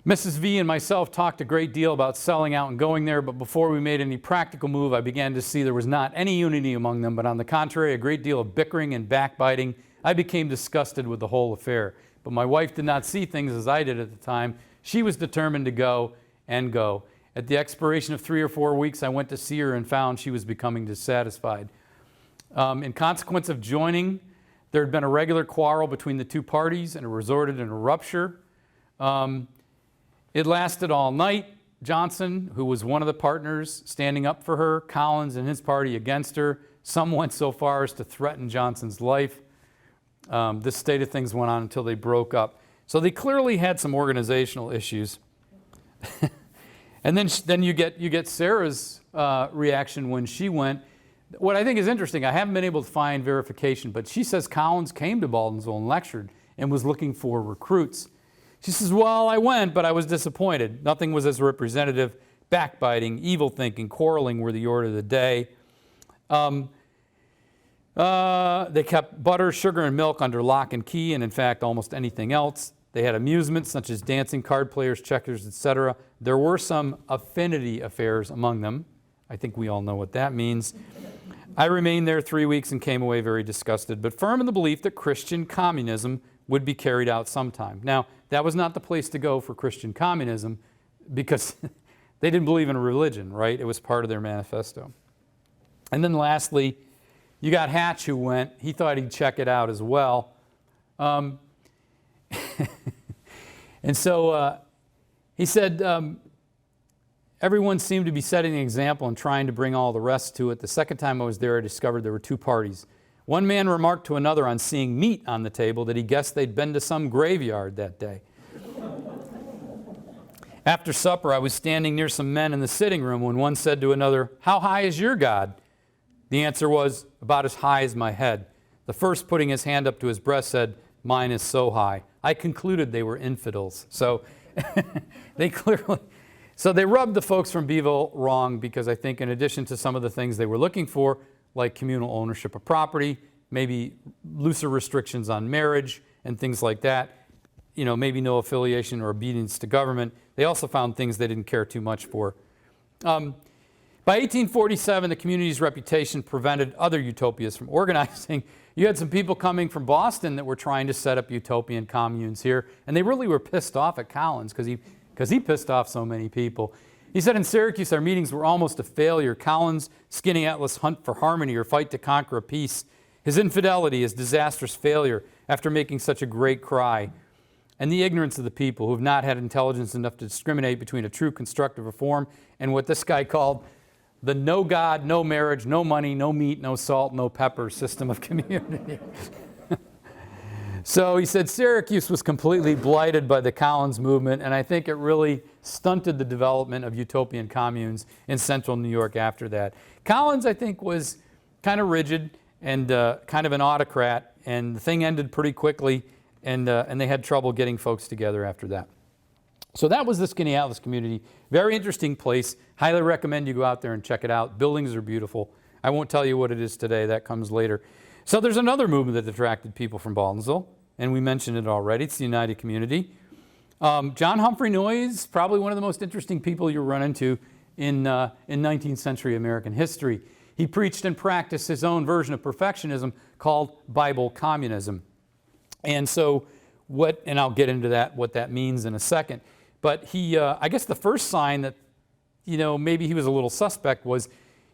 Mrs. V and myself talked a great deal about selling out and going there, but before we made any practical move, I began to see there was not any unity among them, but on the contrary, a great deal of bickering and backbiting. I became disgusted with the whole affair. But my wife did not see things as I did at the time. She was determined to go and go. At the expiration of 3 or 4 weeks, I went to see her and found she was becoming dissatisfied. In consequence of joining, there had been a regular quarrel between the two parties, and it resulted in a rupture. It lasted all night. Johnson, who was one of the partners, standing up for her, Collins and his party against her. Some went so far as to threaten Johnson's life. This state of things went on until they broke up. So they clearly had some organizational issues. And then you get Sarah's reaction when she went. What I think is interesting, I haven't been able to find verification, but she says Collins came to Baldwinsville and lectured and was looking for recruits. She says, well, I went, but I was disappointed. Nothing was as representative. Backbiting, evil thinking, quarreling were the order of the day. They kept butter, sugar, and milk under lock and key, and in fact, almost anything else. They had amusements such as dancing, card players, checkers, etc. There were some affinity affairs among them. I think we all know what that means. I remained there 3 weeks and came away very disgusted, but firm in the belief that Christian communism would be carried out sometime. Now, that was not the place to go for Christian communism because they didn't believe in a religion, right? It was part of their manifesto. And then lastly, you got Hatch who went. He thought he'd check it out as well. And so he said, everyone seemed to be setting an example and trying to bring all the rest to it. The second time I was there, I discovered there were two parties. One man remarked to another on seeing meat on the table that he guessed they'd been to some graveyard that day. After supper, I was standing near some men in the sitting room when one said to another, "How high is your God?" The answer was, "About as high as my head." The first, putting his hand up to his breast, said, "Mine is so high." I concluded they were infidels. So they rubbed the folks from Beeville wrong because I think in addition to some of the things they were looking for, like communal ownership of property, maybe looser restrictions on marriage and things like that, maybe no affiliation or obedience to government, they also found things they didn't care too much for. By 1847, the community's reputation prevented other utopias from organizing. You had some people coming from Boston that were trying to set up utopian communes here, and they really were pissed off at Collins because he pissed off so many people. He said, in Syracuse, our meetings were almost a failure. Collins' skinny atlas hunt for harmony or fight to conquer a peace. His infidelity, his disastrous failure after making such a great cry. And the ignorance of the people who have not had intelligence enough to discriminate between a true constructive reform and what this guy called the no God, no marriage, no money, no meat, no salt, no pepper system of community. So he said Syracuse was completely blighted by the Collins movement, and I think it really stunted the development of utopian communes in central New York after that. Collins, I think, was kind of rigid and kind of an autocrat, and the thing ended pretty quickly, and they had trouble getting folks together after that. So that was the Skinny Atlas community. Very interesting place. Highly recommend you go out there and check it out. Buildings are beautiful. I won't tell you what it is today. That comes later. So there's another movement that attracted people from Baldwinsville, and we mentioned it already. It's the Oneida Community. John Humphrey Noyes, probably one of the most interesting people you'll run into in 19th century American history. He preached and practiced his own version of perfectionism called Bible communism. And so and I'll get into that, what that means in a second. But he, I guess the first sign that, maybe he was a little suspect was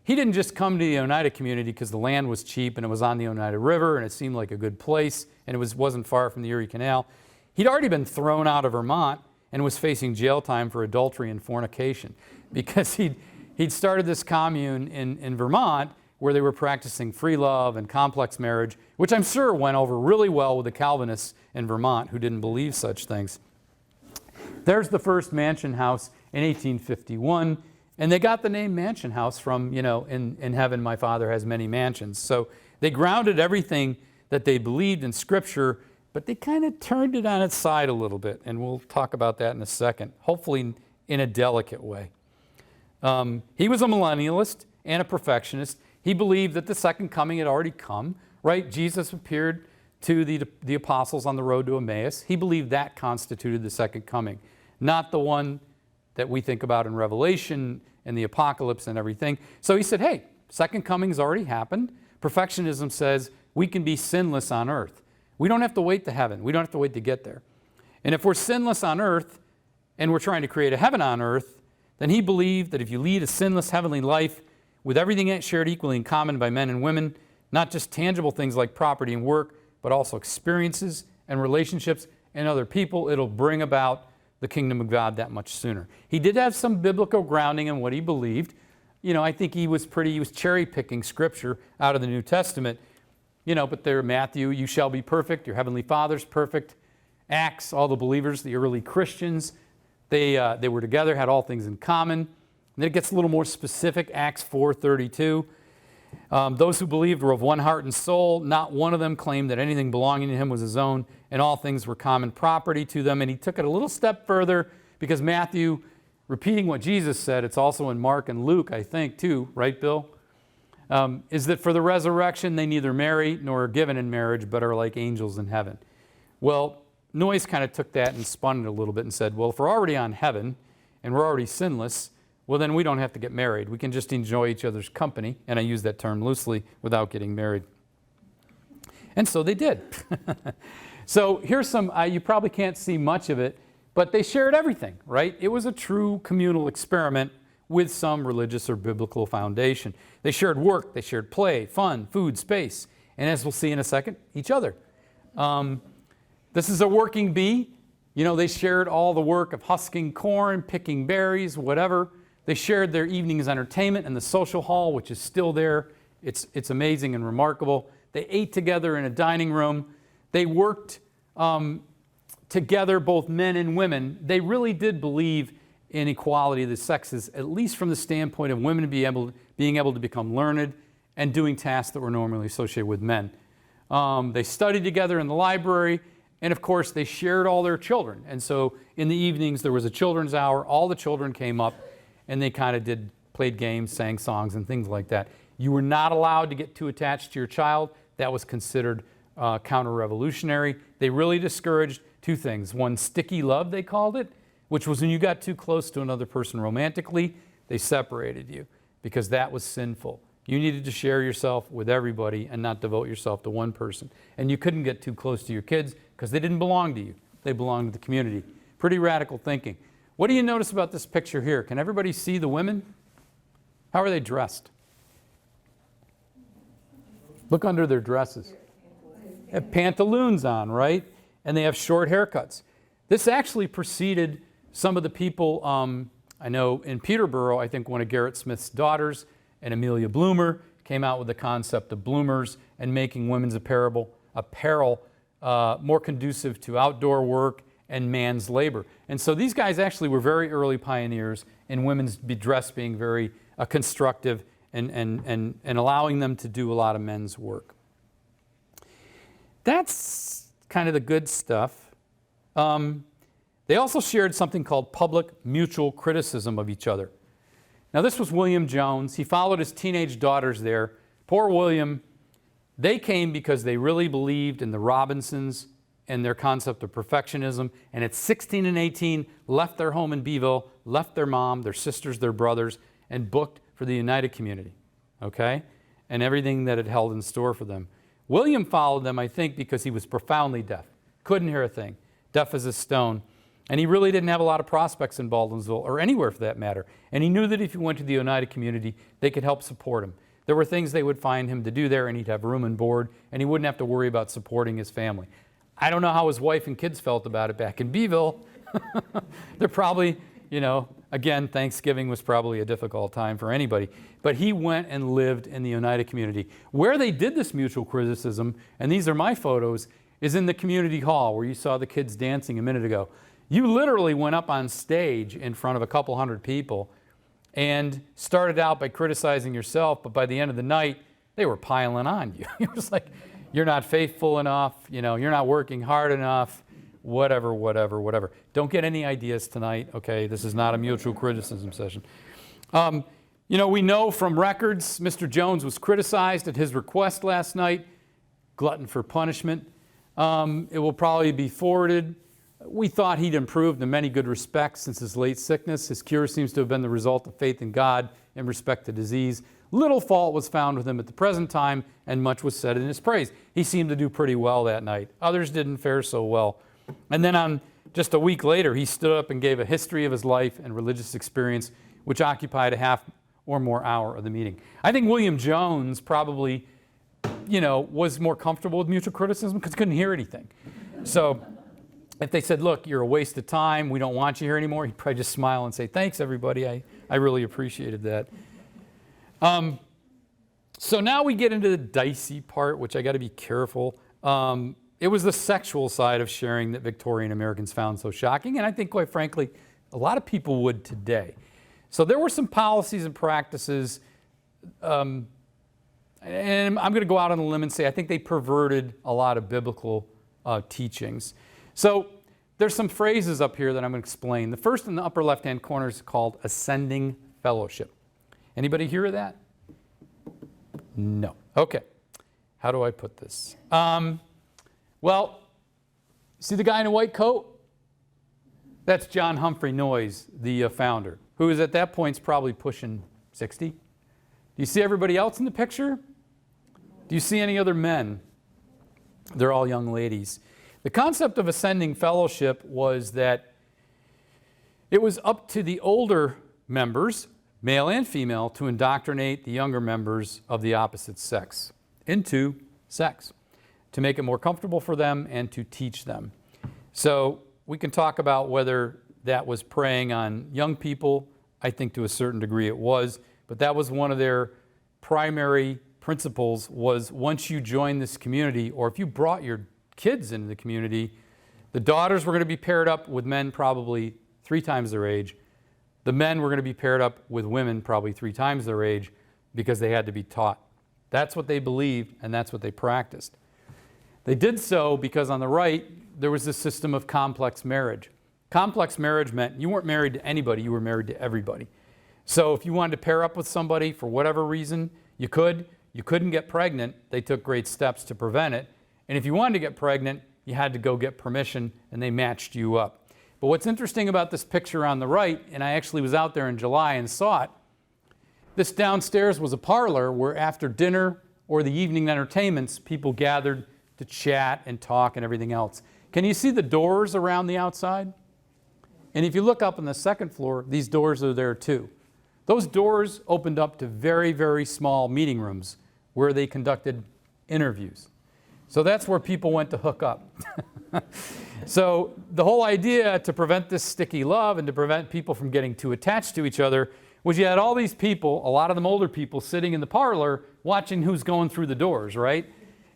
he didn't just come to the Oneida community because the land was cheap and it was on the Oneida River and it seemed like a good place and it wasn't far from the Erie Canal. He'd already been thrown out of Vermont and was facing jail time for adultery and fornication because he'd started this commune in Vermont where they were practicing free love and complex marriage, which I'm sure went over really well with the Calvinists in Vermont who didn't believe such things. There's the first mansion house in 1851. And they got the name Mansion House from, in heaven my Father has many mansions. So they grounded everything that they believed in Scripture, but they kind of turned it on its side a little bit. And we'll talk about that in a second, hopefully in a delicate way. He was a millennialist and a perfectionist. He believed that the second coming had already come, right? Jesus appeared to the apostles on the road to Emmaus. He believed that constituted the second coming. not the one that we think about in Revelation and the apocalypse and everything. So he said, hey, second coming's already happened. Perfectionism says we can be sinless on earth. We don't have to wait to heaven. We don't have to wait to get there. And if we're sinless on earth and we're trying to create a heaven on earth, then he believed that if you lead a sinless heavenly life with everything shared equally in common by men and women, not just tangible things like property and work, but also experiences and relationships and other people, it'll bring about the kingdom of God that much sooner. He did have some biblical grounding in what he believed. I think he was cherry picking scripture out of the New Testament. But there, Matthew, you shall be perfect, your heavenly Father's perfect. Acts, all the believers, the early Christians, they were together, had all things in common. And then it gets a little more specific, Acts 4:32. Those who believed were of one heart and soul. Not one of them claimed that anything belonging to him was his own, and all things were common property to them. And he took it a little step further because Matthew, repeating what Jesus said, it's also in Mark and Luke, I think, too, right, Bill? Is that for the resurrection they neither marry nor are given in marriage, but are like angels in heaven. Well, Noyes kind of took that and spun it a little bit and said, well, if we're already on heaven and we're already sinless, well, then we don't have to get married. We can just enjoy each other's company, and I use that term loosely, without getting married. And so they did. So here's some, you probably can't see much of it, but they shared everything, right? It was a true communal experiment with some religious or biblical foundation. They shared work, they shared play, fun, food, space, and as we'll see in a second, each other. This is a working bee. They shared all the work of husking corn, picking berries, whatever. They shared their evening's entertainment in the social hall, which is still there. It's amazing and remarkable. They ate together in a dining room. They worked together, both men and women. They really did believe in equality of the sexes, at least from the standpoint of women being able to become learned and doing tasks that were normally associated with men. They studied together in the library, and of course they shared all their children. And so in the evenings there was a children's hour. All the children came up and they kind of played games, sang songs and things like that. You were not allowed to get too attached to your child. That was considered counter-revolutionary. They really discouraged two things. One, sticky love, they called it, which was when you got too close to another person romantically, they separated you because that was sinful. You needed to share yourself with everybody and not devote yourself to one person. And you couldn't get too close to your kids because they didn't belong to you. They belonged to the community. Pretty radical thinking. What do you notice about this picture here? Can everybody see the women? How are they dressed? Look under their dresses. They have pantaloons on, right? And they have short haircuts. This actually preceded some of the people, I know in Peterborough, I think one of Garrett Smith's daughters, and Amelia Bloomer, came out with the concept of bloomers and making women's apparel more conducive to outdoor work and man's labor. And so these guys actually were very early pioneers in women's dress being very constructive and allowing them to do a lot of men's work. That's kind of the good stuff. They also shared something called public mutual criticism of each other. Now this was William Jones. He followed his teenage daughters there. Poor William, they came because they really believed in the Robinsons and their concept of perfectionism, and at 16 and 18, left their home in Beeville, left their mom, their sisters, their brothers, and booked for the Oneida Community, okay? And everything that it held in store for them. William followed them, I think, because he was profoundly deaf. Couldn't hear a thing, deaf as a stone. And he really didn't have a lot of prospects in Baldwinsville, or anywhere for that matter. And he knew that if he went to the Oneida Community, they could help support him. There were things they would find him to do there, and he'd have room and board, and he wouldn't have to worry about supporting his family. I don't know how his wife and kids felt about it back in Beeville. They're probably, again, Thanksgiving was probably a difficult time for anybody. But he went and lived in the Oneida Community. Where they did this mutual criticism, and these are my photos, is in the community hall where you saw the kids dancing a minute ago. You literally went up on stage in front of a couple hundred people and started out by criticizing yourself, but by the end of the night, they were piling on you. It was like, you're not faithful enough, you're not working hard enough, whatever. Don't get any ideas tonight, okay? This is not a mutual criticism session. We know from records, Mr. Jones was criticized at his request last night, glutton for punishment. It will probably be forwarded We thought he'd improved in many good respects since his late sickness. His cure seems to have been the result of faith in God in respect to disease. Little fault was found with him at the present time, and much was said in his praise. He seemed to do pretty well that night. Others didn't fare so well. And then just a week later, he stood up and gave a history of his life and religious experience, which occupied a half or more hour of the meeting. I think William Jones probably, was more comfortable with mutual criticism because he couldn't hear anything. So if they said, look, you're a waste of time, we don't want you here anymore, he'd probably just smile and say, thanks, everybody. I really appreciated that. So now we get into the dicey part, which I got to be careful. It was the sexual side of sharing that Victorian Americans found so shocking, and I think, quite frankly, a lot of people would today. So there were some policies and practices, and I'm going to go out on a limb and say I think they perverted a lot of biblical teachings. So there's some phrases up here that I'm going to explain. The first in the upper left-hand corner is called ascending fellowship. Anybody hear of that? No. Okay. How do I put this? Well, see the guy in a white coat? That's John Humphrey Noyes, the founder, who is at that point probably pushing 60. Do you see everybody else in the picture? Do you see any other men? They're all young ladies. The concept of ascending fellowship was that it was up to the older members, male and female, to indoctrinate the younger members of the opposite sex into sex, to make it more comfortable for them and to teach them. So we can talk about whether that was preying on young people. I think to a certain degree it was, but that was one of their primary principles was once you join this community, or if you brought your kids into the community, the daughters were going to be paired up with men probably 3 times their age. The men were going to be paired up with women probably 3 times their age because they had to be taught. That's what they believed, and that's what they practiced. They did so because on the right, there was this system of complex marriage. Complex marriage meant you weren't married to anybody, you were married to everybody. So if you wanted to pair up with somebody for whatever reason, you could. You couldn't get pregnant. They took great steps to prevent it. And if you wanted to get pregnant, you had to go get permission, and they matched you up. But what's interesting about this picture on the right, and I actually was out there in July and saw it, this downstairs was a parlor where after dinner or the evening entertainments, people gathered to chat and talk and everything else. Can you see the doors around the outside? And if you look up on the second floor, these doors are there too. Those doors opened up to very, very small meeting rooms where they conducted interviews. So that's where people went to hook up. So the whole idea to prevent this sticky love and to prevent people from getting too attached to each other was you had all these people, a lot of them older people, sitting in the parlor watching who's going through the doors, right?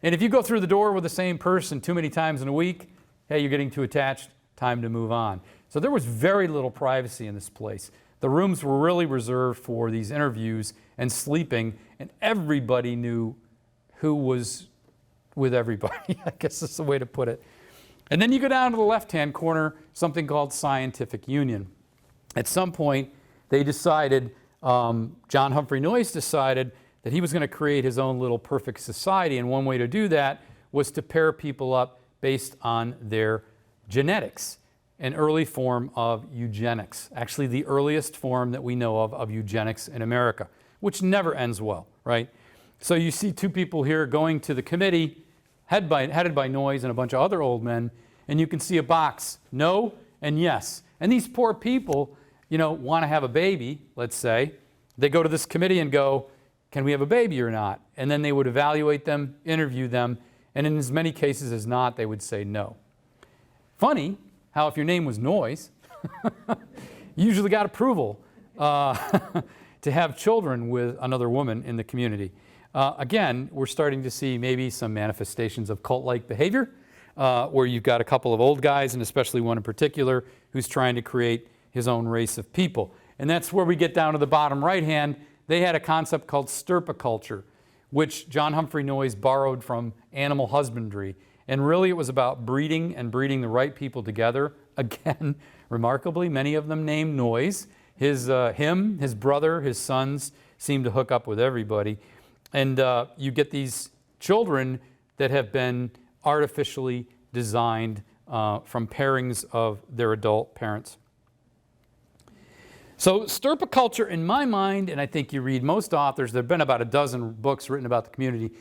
And if you go through the door with the same person too many times in a week, hey, you're getting too attached, time to move on. So there was very little privacy in this place. The rooms were really reserved for these interviews and sleeping, and everybody knew who was with everybody. I guess that's the way to put it. And then you go down to the left-hand corner, something called scientific union. At some point, they decided, John Humphrey Noyes decided that he was going to create his own little perfect society, and one way to do that was to pair people up based on their genetics, an early form of eugenics, actually the earliest form that we know of eugenics in America, which never ends well, right? So you see 2 people here going to the committee, headed by Noyes and a bunch of other old men, and you can see a box, no and yes. And these poor people, want to have a baby, let's say. They go to this committee and go, can we have a baby or not? And then they would evaluate them, interview them, and in as many cases as not, they would say no. Funny how if your name was Noyes, you usually got approval to have children with another woman in the community. Again, we're starting to see maybe some manifestations of cult-like behavior where you've got a couple of old guys, and especially one in particular, who's trying to create his own race of people. And that's where we get down to the bottom right hand. They had a concept called stirpiculture, which John Humphrey Noyes borrowed from animal husbandry. And really it was about breeding and breeding the right people together. Again, remarkably, many of them named Noyes. His brother, his sons seemed to hook up with everybody. And you get these children that have been artificially designed from pairings of their adult parents. So stirpiculture, in my mind, and I think you read most authors, there have been about a dozen books written about the community.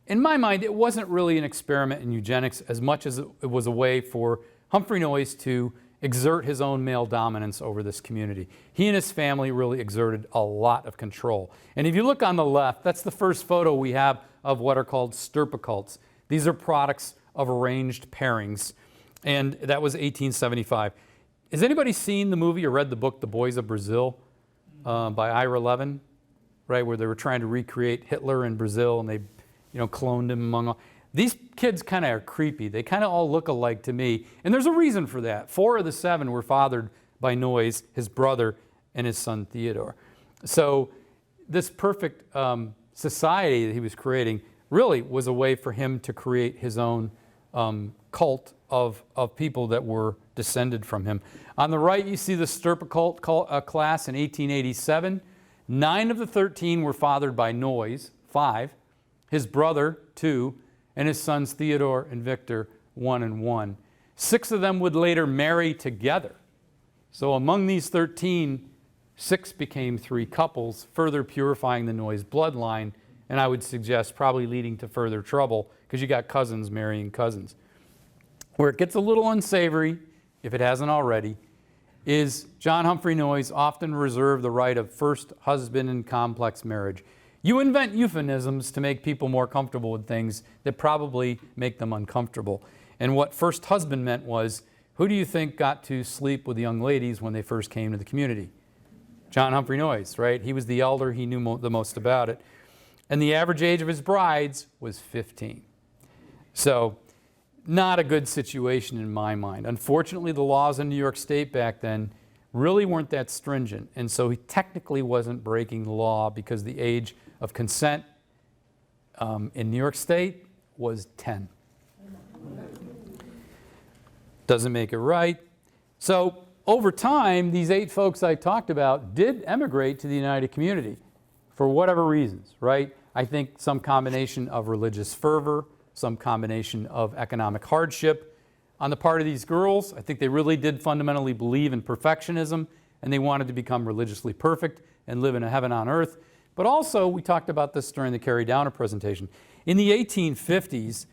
In my mind, it wasn't really an experiment in eugenics as much as it was a way for Humphrey Noyes to exert his own male dominance over this community. He and his family really exerted a lot of control. And if you look on the left, that's the first photo we have of what are called stirpicults. These are products of arranged pairings, and that was 1875. Has anybody seen the movie or read the book The Boys of Brazil by Ira Levin, right, where they were trying to recreate Hitler in Brazil and they cloned him among all. These kids kind of are creepy. They kind of all look alike to me, and there's a reason for that. 4 of the 7 were fathered by Noyes, his brother, and his son Theodore. So this perfect society that he was creating really was a way for him to create his own cult of people that were descended from him. On the right, you see the stirpicult class in 1887. 9 of the 13 were fathered by Noyes, 5, his brother, 2, and his sons Theodore and Victor, 1 and 1. 6 of them would later marry together. So among these 13, 6 became 3 couples, further purifying the Noyes bloodline, and I would suggest probably leading to further trouble because you got cousins marrying cousins. Where it gets a little unsavory, if it hasn't already, is John Humphrey Noyes often reserved the right of first husband in complex marriage. You invent euphemisms to make people more comfortable with things that probably make them uncomfortable. And what first husband meant was, who do you think got to sleep with the young ladies when they first came to the community? John Humphrey Noyes, right? He was the elder, he knew the most about it. And the average age of his brides was 15. So, not a good situation in my mind. Unfortunately, the laws in New York State back then really weren't that stringent, and so he technically wasn't breaking the law because the age of consent in New York State was 10. Doesn't make it right. So over time, these 8 folks I talked about did emigrate to the United Community for whatever reasons, right? I think some combination of religious fervor, some combination of economic hardship. On the part of these girls, I think they really did fundamentally believe in perfectionism, and they wanted to become religiously perfect and live in a heaven on earth. But also, we talked about this during the Carrie Downer presentation. In the 1850s,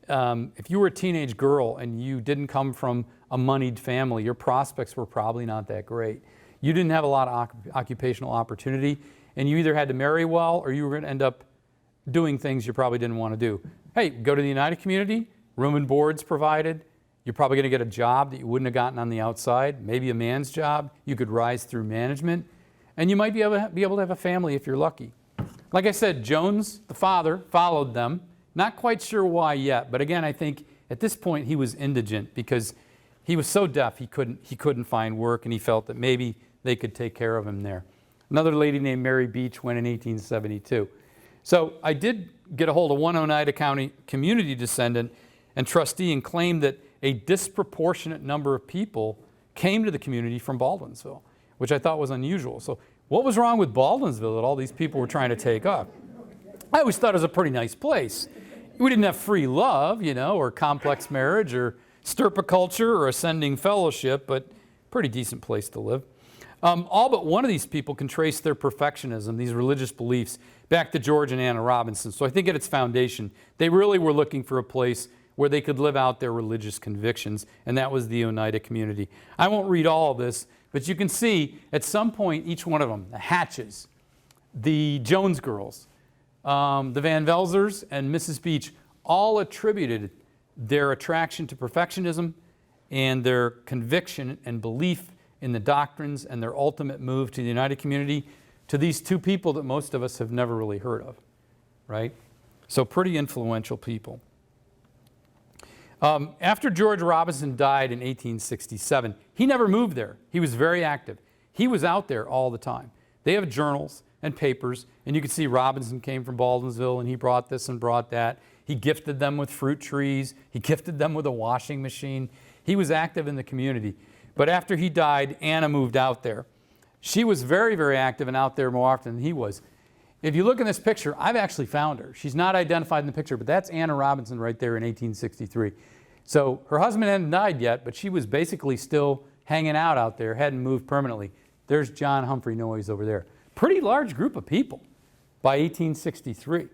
if you were a teenage girl and you didn't come from a moneyed family, your prospects were probably not that great. You didn't have a lot of occupational opportunity, and you either had to marry well or you were going to end up doing things you probably didn't want to do. Hey, go to the United Community, room and board's provided. You're probably going to get a job that you wouldn't have gotten on the outside, maybe a man's job. You could rise through management, and you might be able to have a family if you're lucky. Like I said, Jones, the father, followed them. Not quite sure why yet, but again, I think at this point he was indigent because he was so deaf he couldn't find work, and he felt that maybe they could take care of him there. Another lady named Mary Beach went in 1872. So I did get a hold of one Oneida County community descendant and trustee and claimed that a disproportionate number of people came to the community from Baldwinsville, which I thought was unusual. So what was wrong with Baldwinsville that all these people were trying to take up? I always thought it was a pretty nice place. We didn't have free love, or complex marriage or stirpiculture or ascending fellowship, but pretty decent place to live. All but one of these people can trace their perfectionism, these religious beliefs, back to George and Anna Robinson. So I think at its foundation, they really were looking for a place where they could live out their religious convictions, and that was the Oneida Community. I won't read all of this, but you can see at some point each one of them, the Hatches, the Jones girls, the Van Velzers, and Mrs. Beach, all attributed their attraction to perfectionism and their conviction and belief in the doctrines and their ultimate move to the United Community to these 2 people that most of us have never really heard of, right? So pretty influential people. After George Robinson died in 1867, he never moved there. He was very active. He was out there all the time. They have journals and papers, and you can see Robinson came from Baldwinsville, and he brought this and brought that. He gifted them with fruit trees. He gifted them with a washing machine. He was active in the community. But after he died, Anna moved out there. She was very, very active and out there more often than he was. If you look in this picture, I've actually found her. She's not identified in the picture, but that's Anna Robinson right there in 1863. So her husband hadn't died yet, but she was basically still hanging out there, hadn't moved permanently. There's John Humphrey Noyes over there. Pretty large group of people by 1863.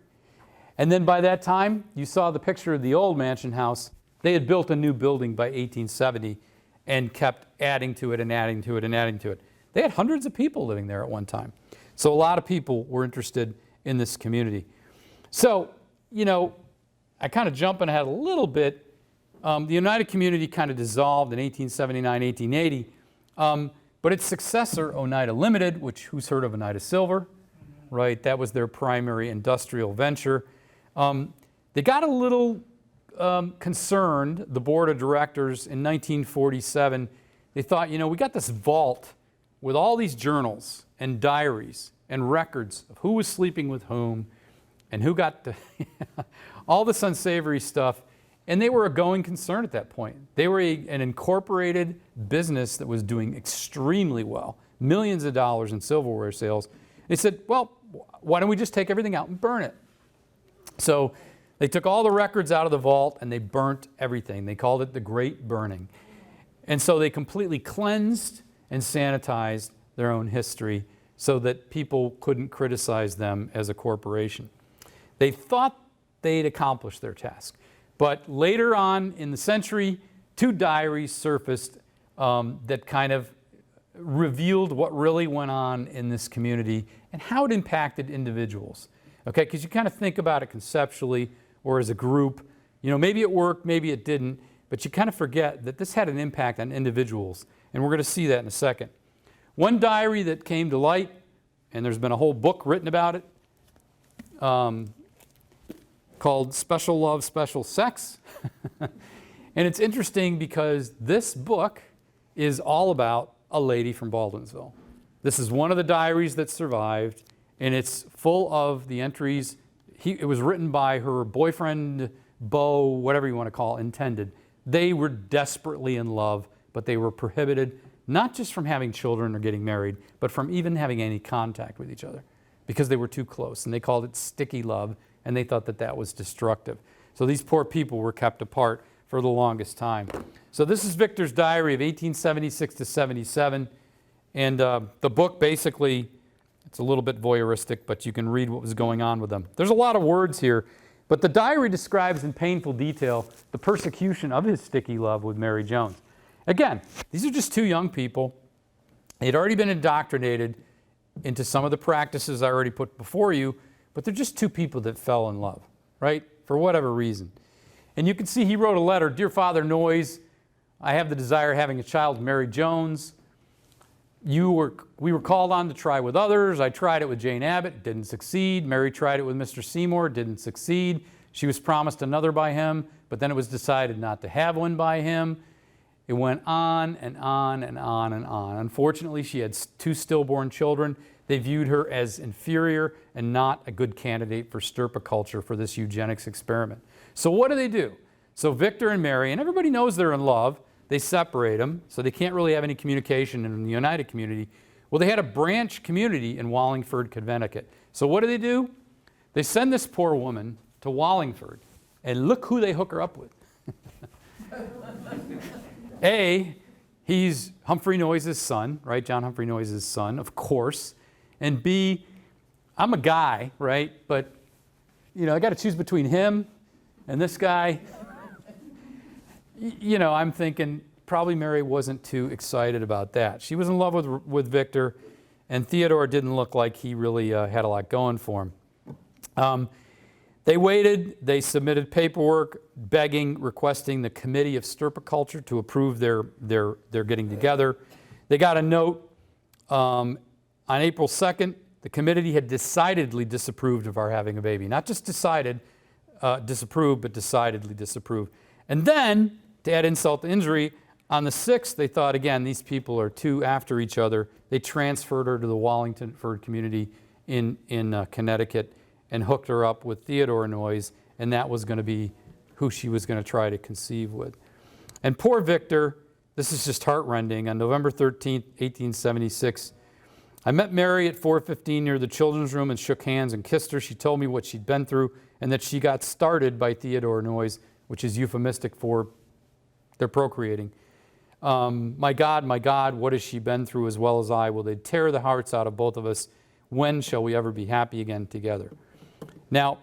And then by that time, you saw the picture of the old mansion house. They had built a new building by 1870 and kept adding to it and adding to it and adding to it. They had hundreds of people living there at one time. So a lot of people were interested in this community. So, you know, I kind of jumping ahead a little bit. The United Community kind of dissolved in 1879, 1880. But its successor, Oneida Limited, which who's heard of Oneida Silver, right? That was their primary industrial venture. They got a little concerned, the board of directors, in 1947. They thought, you know, we got this vault with all these journals and diaries and records of who was sleeping with whom and who got all this unsavory stuff. And they were a going concern at that point. They were an incorporated business that was doing extremely well, millions of dollars in silverware sales. They said, well, why don't we just take everything out and burn it? So they took all the records out of the vault and they burnt everything. They called it the Great Burning. And so they completely cleansed and sanitized their own history so that people couldn't criticize them as a corporation. They thought they'd accomplished their task. But later on in the century, 2 diaries surfaced that kind of revealed what really went on in this community and how it impacted individuals. Okay, because you kind of think about it conceptually or as a group. You know, maybe it worked, maybe it didn't, but you kind of forget that this had an impact on individuals. And we're going to see that in a second. One diary that came to light, and there's been a whole book written about it, called Special Love, Special Sex. And it's interesting because this book is all about a lady from Baldwinsville. This is one of the diaries that survived, and it's full of the entries. It was written by her boyfriend, beau, whatever you want to call it, intended. They were desperately in love, but they were prohibited not just from having children or getting married, but from even having any contact with each other because they were too close. And they called it sticky love, and they thought that that was destructive. So these poor people were kept apart for the longest time. So this is Victor's diary of 1876 to 77. And the book basically, it's a little bit voyeuristic, but you can read what was going on with them. There's a lot of words here, but the diary describes in painful detail the persecution of his sticky love with Mary Jones. Again, these are just 2 young people. They'd already been indoctrinated into some of the practices I already put before you, but they're just 2 people that fell in love, right? For whatever reason. And you can see he wrote a letter, Dear Father Noyes, I have the desire of having a child with Mary Jones. We were called on to try with others. I tried it with Jane Abbott, didn't succeed. Mary tried it with Mr. Seymour, didn't succeed. She was promised another by him, but then it was decided not to have one by him. It went on and on and on and on. Unfortunately, she had 2 stillborn children. They viewed her as inferior and not a good candidate for stirpiculture for this eugenics experiment. So what do? So Victor and Mary, and everybody knows they're in love, they separate them, so they can't really have any communication in the United Community. Well, they had a branch community in Wallingford, Connecticut. So what do? They send this poor woman to Wallingford, and look who they hook her up with. A, he's Humphrey Noyes' son, right? John Humphrey Noyes' son, of course. And B, I'm a guy, right? But, you know, I got to choose between him and this guy. You know, I'm thinking probably Mary wasn't too excited about that. She was in love with Victor, and Theodore didn't look like he really had a lot going for him. They waited. They submitted paperwork begging, requesting the Committee of Stirpiculture to approve their getting together. They got a note on April 2nd. The committee had decidedly disapproved of our having a baby. Not just decided, disapproved, but decidedly disapproved. And then, to add insult to injury, on the 6th, they thought, again, these people are too after each other. They transferred her to the Wallingford community in Connecticut and hooked her up with Theodore Noyes, and that was going to be who she was going to try to conceive with. And poor Victor, this is just heartrending. On November 13th, 1876, I met Mary at 4:15 near the children's room and shook hands and kissed her. She told me what she'd been through and that she got started by Theodore Noyes, which is euphemistic for They're procreating. My God, what has she been through as well as I? Will they tear the hearts out of both of us? When shall we ever be happy again together? Now,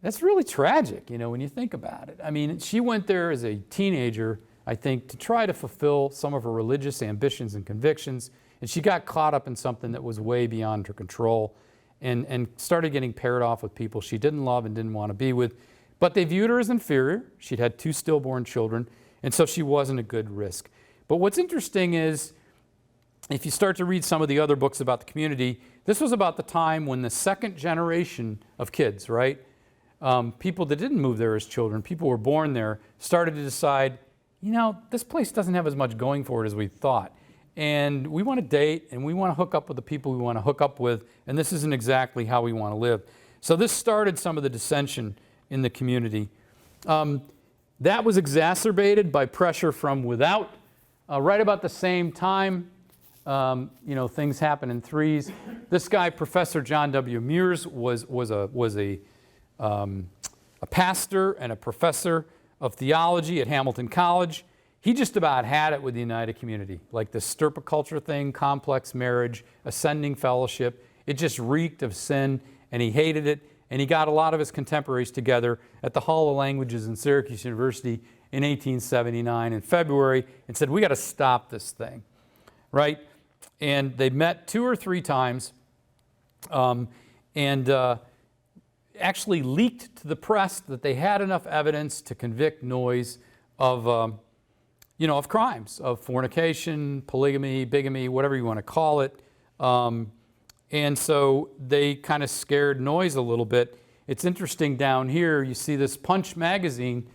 that's really tragic, when you think about it. I mean, she went there as a teenager, I think, to try to fulfill some of her religious ambitions and convictions, and she got caught up in something that was way beyond her control and started getting paired off with people she didn't love and didn't want to be with. But they viewed her as inferior. She'd had 2 stillborn children, and so she wasn't a good risk. But what's interesting is, if you start to read some of the other books about the community, this was about the time when the second generation of kids, right? People that didn't move there as children, people who were born there, started to decide, this place doesn't have as much going for it as we thought. And we want to date, and we want to hook up with the people we want to hook up with, and this isn't exactly how we want to live. So this started some of the dissension in the community. That was exacerbated by pressure from without. Right about the same time, things happen in threes. This guy, Professor John W. Mears, was a pastor and a professor of theology at Hamilton College. He just about had it with the Oneida Community, like the stirpiculture thing, complex marriage, ascending fellowship. It just reeked of sin, and he hated it. And he got a lot of his contemporaries together at the Hall of Languages in Syracuse University in 1879 in February and said, we got to stop this thing, right? And they met 2 or 3 times and actually leaked to the press that they had enough evidence to convict Noyes of crimes, of fornication, polygamy, bigamy, whatever you want to call it. And so they kind of scared Noyes a little bit. It's interesting down here, you see this Puck magazine,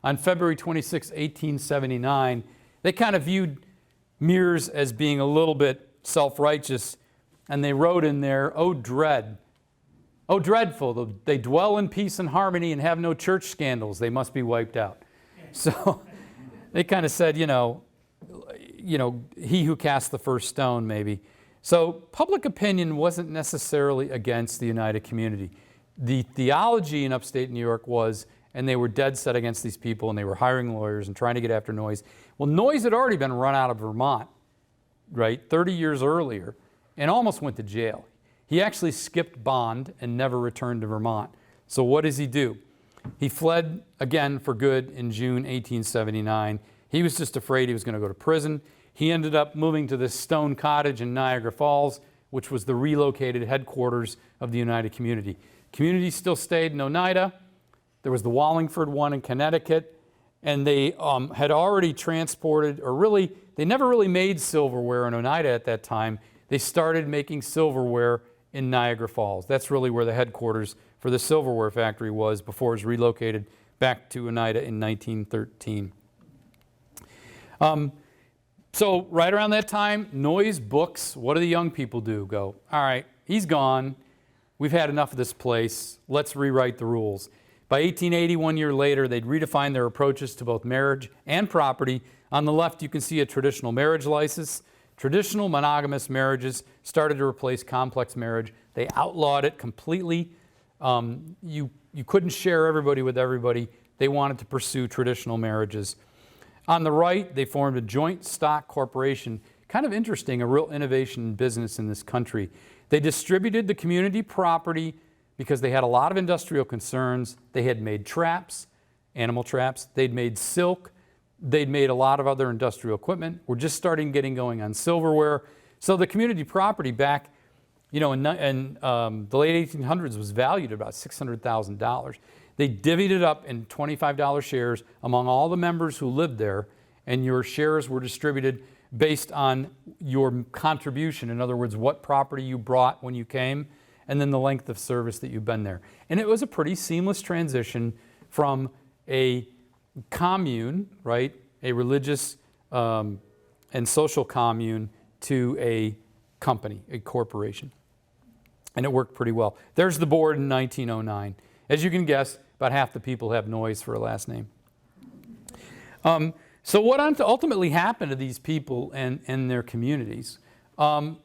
on February 26, 1879. They kind of viewed Mears as being a little bit self-righteous, and they wrote in there, "Oh dreadful, they dwell in peace and harmony and have no church scandals. They must be wiped out." So they kind of said, he who cast the first stone, maybe. So public opinion wasn't necessarily against the Oneida Community. The theology in upstate New York was, and they were dead set against these people, and they were hiring lawyers and trying to get after Noyes. Well, Noyes had already been run out of Vermont, right, 30 years earlier, and almost went to jail. He actually skipped bond and never returned to Vermont. So what does he do? He fled again for good in June 1879. He was just afraid he was going to go to prison. He ended up moving to this stone cottage in Niagara Falls, which was the relocated headquarters of the Oneida Community. Community still stayed in Oneida. There was the Wallingford one in Connecticut, and they had already transported, they never really made silverware in Oneida at that time. They started making silverware in Niagara Falls. That's really where the headquarters for the silverware factory was before it was relocated back to Oneida in 1913. So right around that time, Noyes books, what do the young people do? Go, all right, he's gone. We've had enough of this place. Let's rewrite the rules. By 1880, 1 year later, they'd redefine their approaches to both marriage and property. On the left, you can see a traditional marriage license. Traditional monogamous marriages started to replace complex marriage. They outlawed it completely. You couldn't share everybody with everybody. They wanted to pursue traditional marriages. On the right, they formed a joint stock corporation. Kind of interesting, a real innovation in business in this country. They distributed the community property because they had a lot of industrial concerns. They had made traps, animal traps. They'd made silk. They'd made a lot of other industrial equipment. We're just getting going on silverware. So the community property back, in the late 1800s was valued at about $600,000. They divvied it up in $25 shares among all the members who lived there, and your shares were distributed based on your contribution. In other words, what property you brought when you came, and then the length of service that you've been there. And it was a pretty seamless transition from a commune, right, a religious and social commune, to a company, a corporation. And it worked pretty well. There's the board in 1909. As you can guess, about half the people have Noyes for a last name. So what ultimately happened to these people and their communities? Some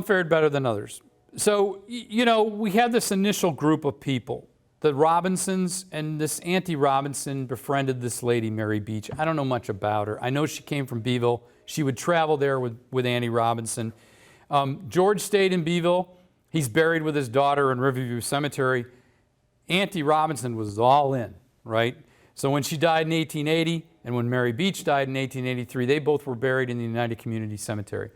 fared better than others. So, we had this initial group of people, the Robinsons, and this Auntie Robinson befriended this lady, Mary Beach. I don't know much about her. I know she came from Beeville. She would travel there with Auntie Robinson. George stayed in Beeville. He's buried with his daughter in Riverview Cemetery. Auntie Robinson was all in, right? So when she died in 1880 and when Mary Beach died in 1883, they both were buried in the United Community Cemetery.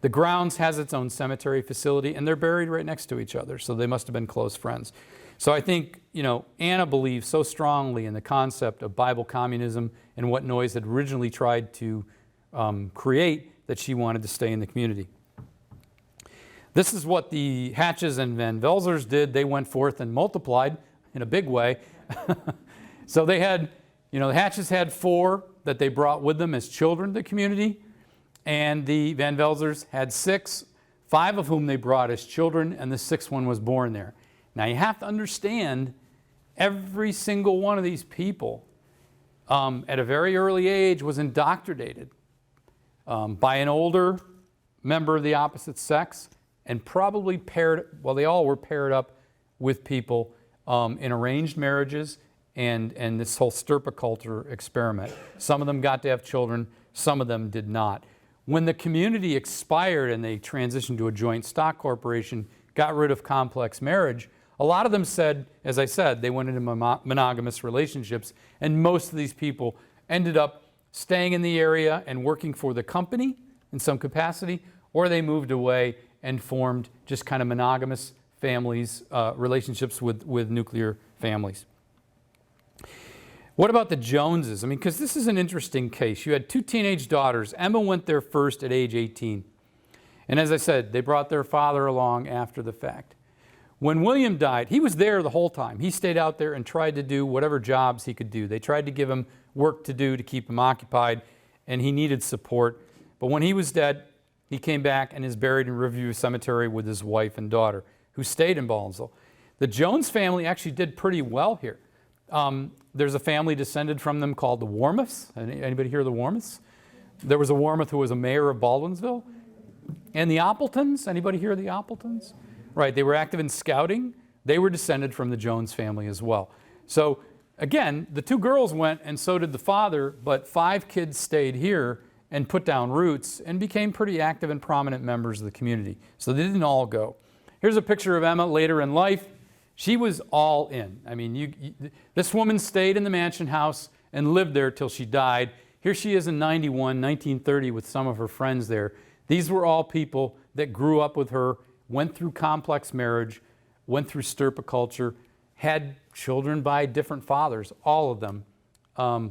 The grounds has its own cemetery facility, and they're buried right next to each other, so they must have been close friends. So I think, Anna believed so strongly in the concept of Bible communism and what Noyes had originally tried to create that she wanted to stay in the community. This is what the Hatches and Van Velzers did. They went forth and multiplied in a big way. So they had, the Hatches had 4 that they brought with them as children to the community, and the Van Velzers had 6, 5 of whom they brought as children, and the 6th one was born there. Now you have to understand, every single one of these people at a very early age was indoctrinated by an older member of the opposite sex, and probably they all were paired up with people in arranged marriages and this whole stirpiculture experiment. Some of them got to have children, some of them did not. When the community expired and they transitioned to a joint stock corporation, got rid of complex marriage, a lot of them said, as I said, they went into monogamous relationships, and most of these people ended up staying in the area and working for the company in some capacity, or they moved away and formed just kind of monogamous families, relationships with nuclear families. What about the Joneses? Because this is an interesting case. You had 2 teenage daughters. Emma went there first at age 18. And as I said, they brought their father along after the fact. When William died, he was there the whole time. He stayed out there and tried to do whatever jobs he could do. They tried to give him work to do to keep him occupied, and he needed support. But when he was dead, he came back and is buried in Riverview Cemetery with his wife and daughter, who stayed in Baldwinsville. The Jones family actually did pretty well here. There's a family descended from them called the Warmoths. Anybody hear of the Warmoths? There was a Warmoth who was a mayor of Baldwinsville. And the Appletons, anybody hear of the Appletons? Right, they were active in scouting. They were descended from the Jones family as well. So again, the 2 girls went, and so did the father, but 5 kids stayed here and put down roots and became pretty active and prominent members of the community. So they didn't all go. Here's a picture of Emma later in life. She was all in. This woman stayed in the mansion house and lived there till she died. Here she is in 1930 with some of her friends there. These were all people that grew up with her, went through complex marriage, went through stirpiculture, had children by different fathers, all of them,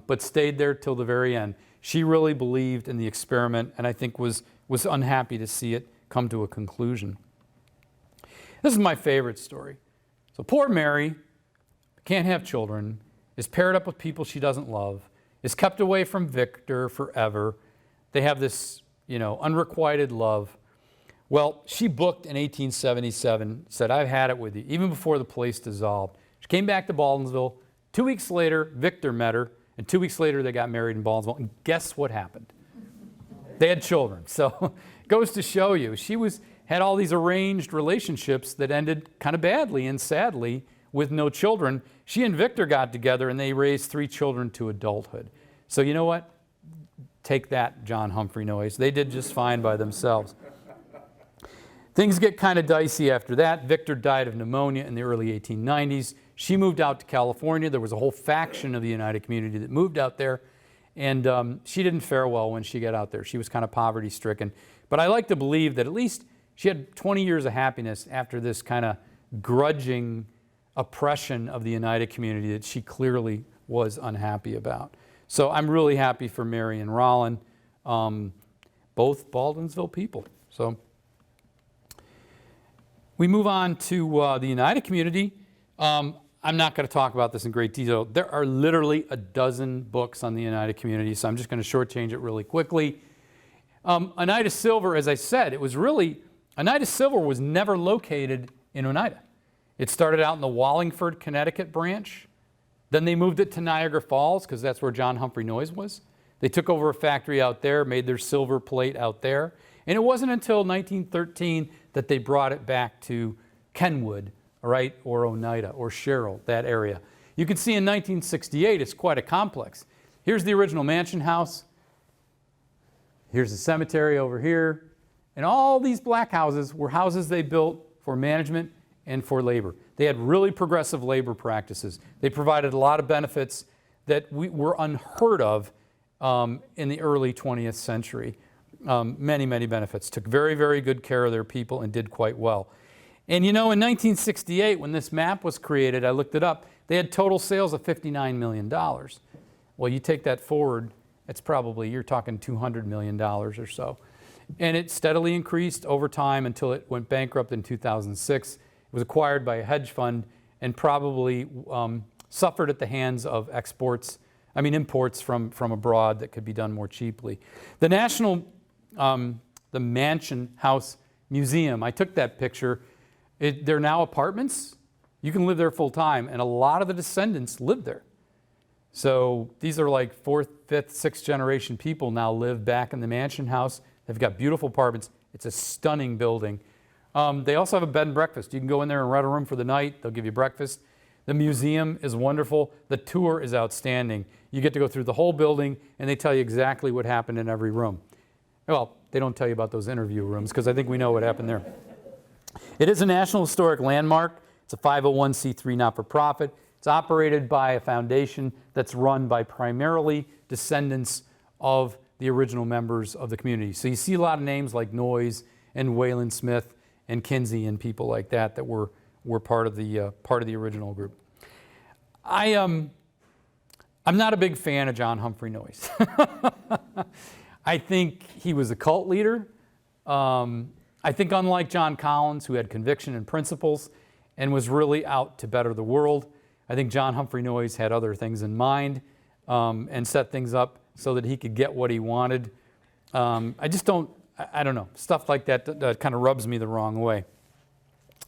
but stayed there till the very end. She really believed in the experiment, and I think was unhappy to see it come to a conclusion. This is my favorite story. So poor Mary can't have children, is paired up with people she doesn't love, is kept away from Victor forever. They have this, unrequited love. Well, she booked in 1877, said, "I've had it with you," even before the place dissolved. She came back to Baldwinsville. 2 weeks later, Victor met her, and 2 weeks later, they got married in Baldwinsville. And guess what happened? They had children. So it goes to show you, she had all these arranged relationships that ended kind of badly and sadly with no children. She and Victor got together, and they raised 3 children to adulthood. So you know what? Take that, John Humphrey Noyes. They did just fine by themselves. Things get kind of dicey after that. Victor died of pneumonia in the early 1890s. She moved out to California. There was a whole faction of the United Community that moved out there, and she didn't fare well when she got out there. She was kind of poverty-stricken. But I like to believe that at least she had 20 years of happiness after this kind of grudging oppression of the United Community that she clearly was unhappy about. So I'm really happy for Mary and Rollin, both Baldwinsville people. So we move on to the United Community. I'm not going to talk about this in great detail. There are literally a dozen books on the United Community, so I'm just going to shortchange it really quickly. Oneida Silver, as I said, Oneida Silver was never located in Oneida. It started out in the Wallingford, Connecticut branch. Then they moved it to Niagara Falls because that's where John Humphrey Noyes was. They took over a factory out there, made their silver plate out there. And it wasn't until 1913 that they brought it back to Kenwood, all right, or Oneida, or Sherrill, that area. You can see in 1968, it's quite a complex. Here's the original mansion house. Here's the cemetery over here. And all these black houses were houses they built for management and for labor. They had really progressive labor practices. They provided a lot of benefits that were unheard of in the early 20th century. Many, many benefits. Took very, very good care of their people and did quite well. And you know, in 1968, when this map was created, I looked it up, they had total sales of $59 million. Well, you take that forward, it's probably, you're talking $200 million or so. And it steadily increased over time until it went bankrupt in 2006. It was acquired by a hedge fund and probably suffered at the hands of imports from abroad that could be done more cheaply. The the Mansion House Museum, I took that picture. They're now apartments. You can live there full time, and a lot of the descendants live there. So these are like fourth, fifth, sixth generation people now live back in the Mansion House. They've got beautiful apartments. It's a stunning building. They also have a bed and breakfast. You can go in there and rent a room for the night. They'll give you breakfast. The museum is wonderful. The tour is outstanding. You get to go through the whole building, and they tell you exactly what happened in every room. Well, they don't tell you about those interview rooms, because I think we know what happened there. It is a National Historic Landmark. It's a 501c3 not-for-profit. It's operated by a foundation that's run by primarily descendants of the original members of the community. So you see a lot of names like Noyes and Wayland Smith and Kinsey and people like that that were part of the original group. I'm not a big fan of John Humphrey Noyes. I think he was a cult leader. I think unlike John Collins, who had conviction and principles and was really out to better the world, I think John Humphrey Noyes had other things in mind and set things up so that he could get what he wanted. I don't know, stuff like that kind of rubs me the wrong way.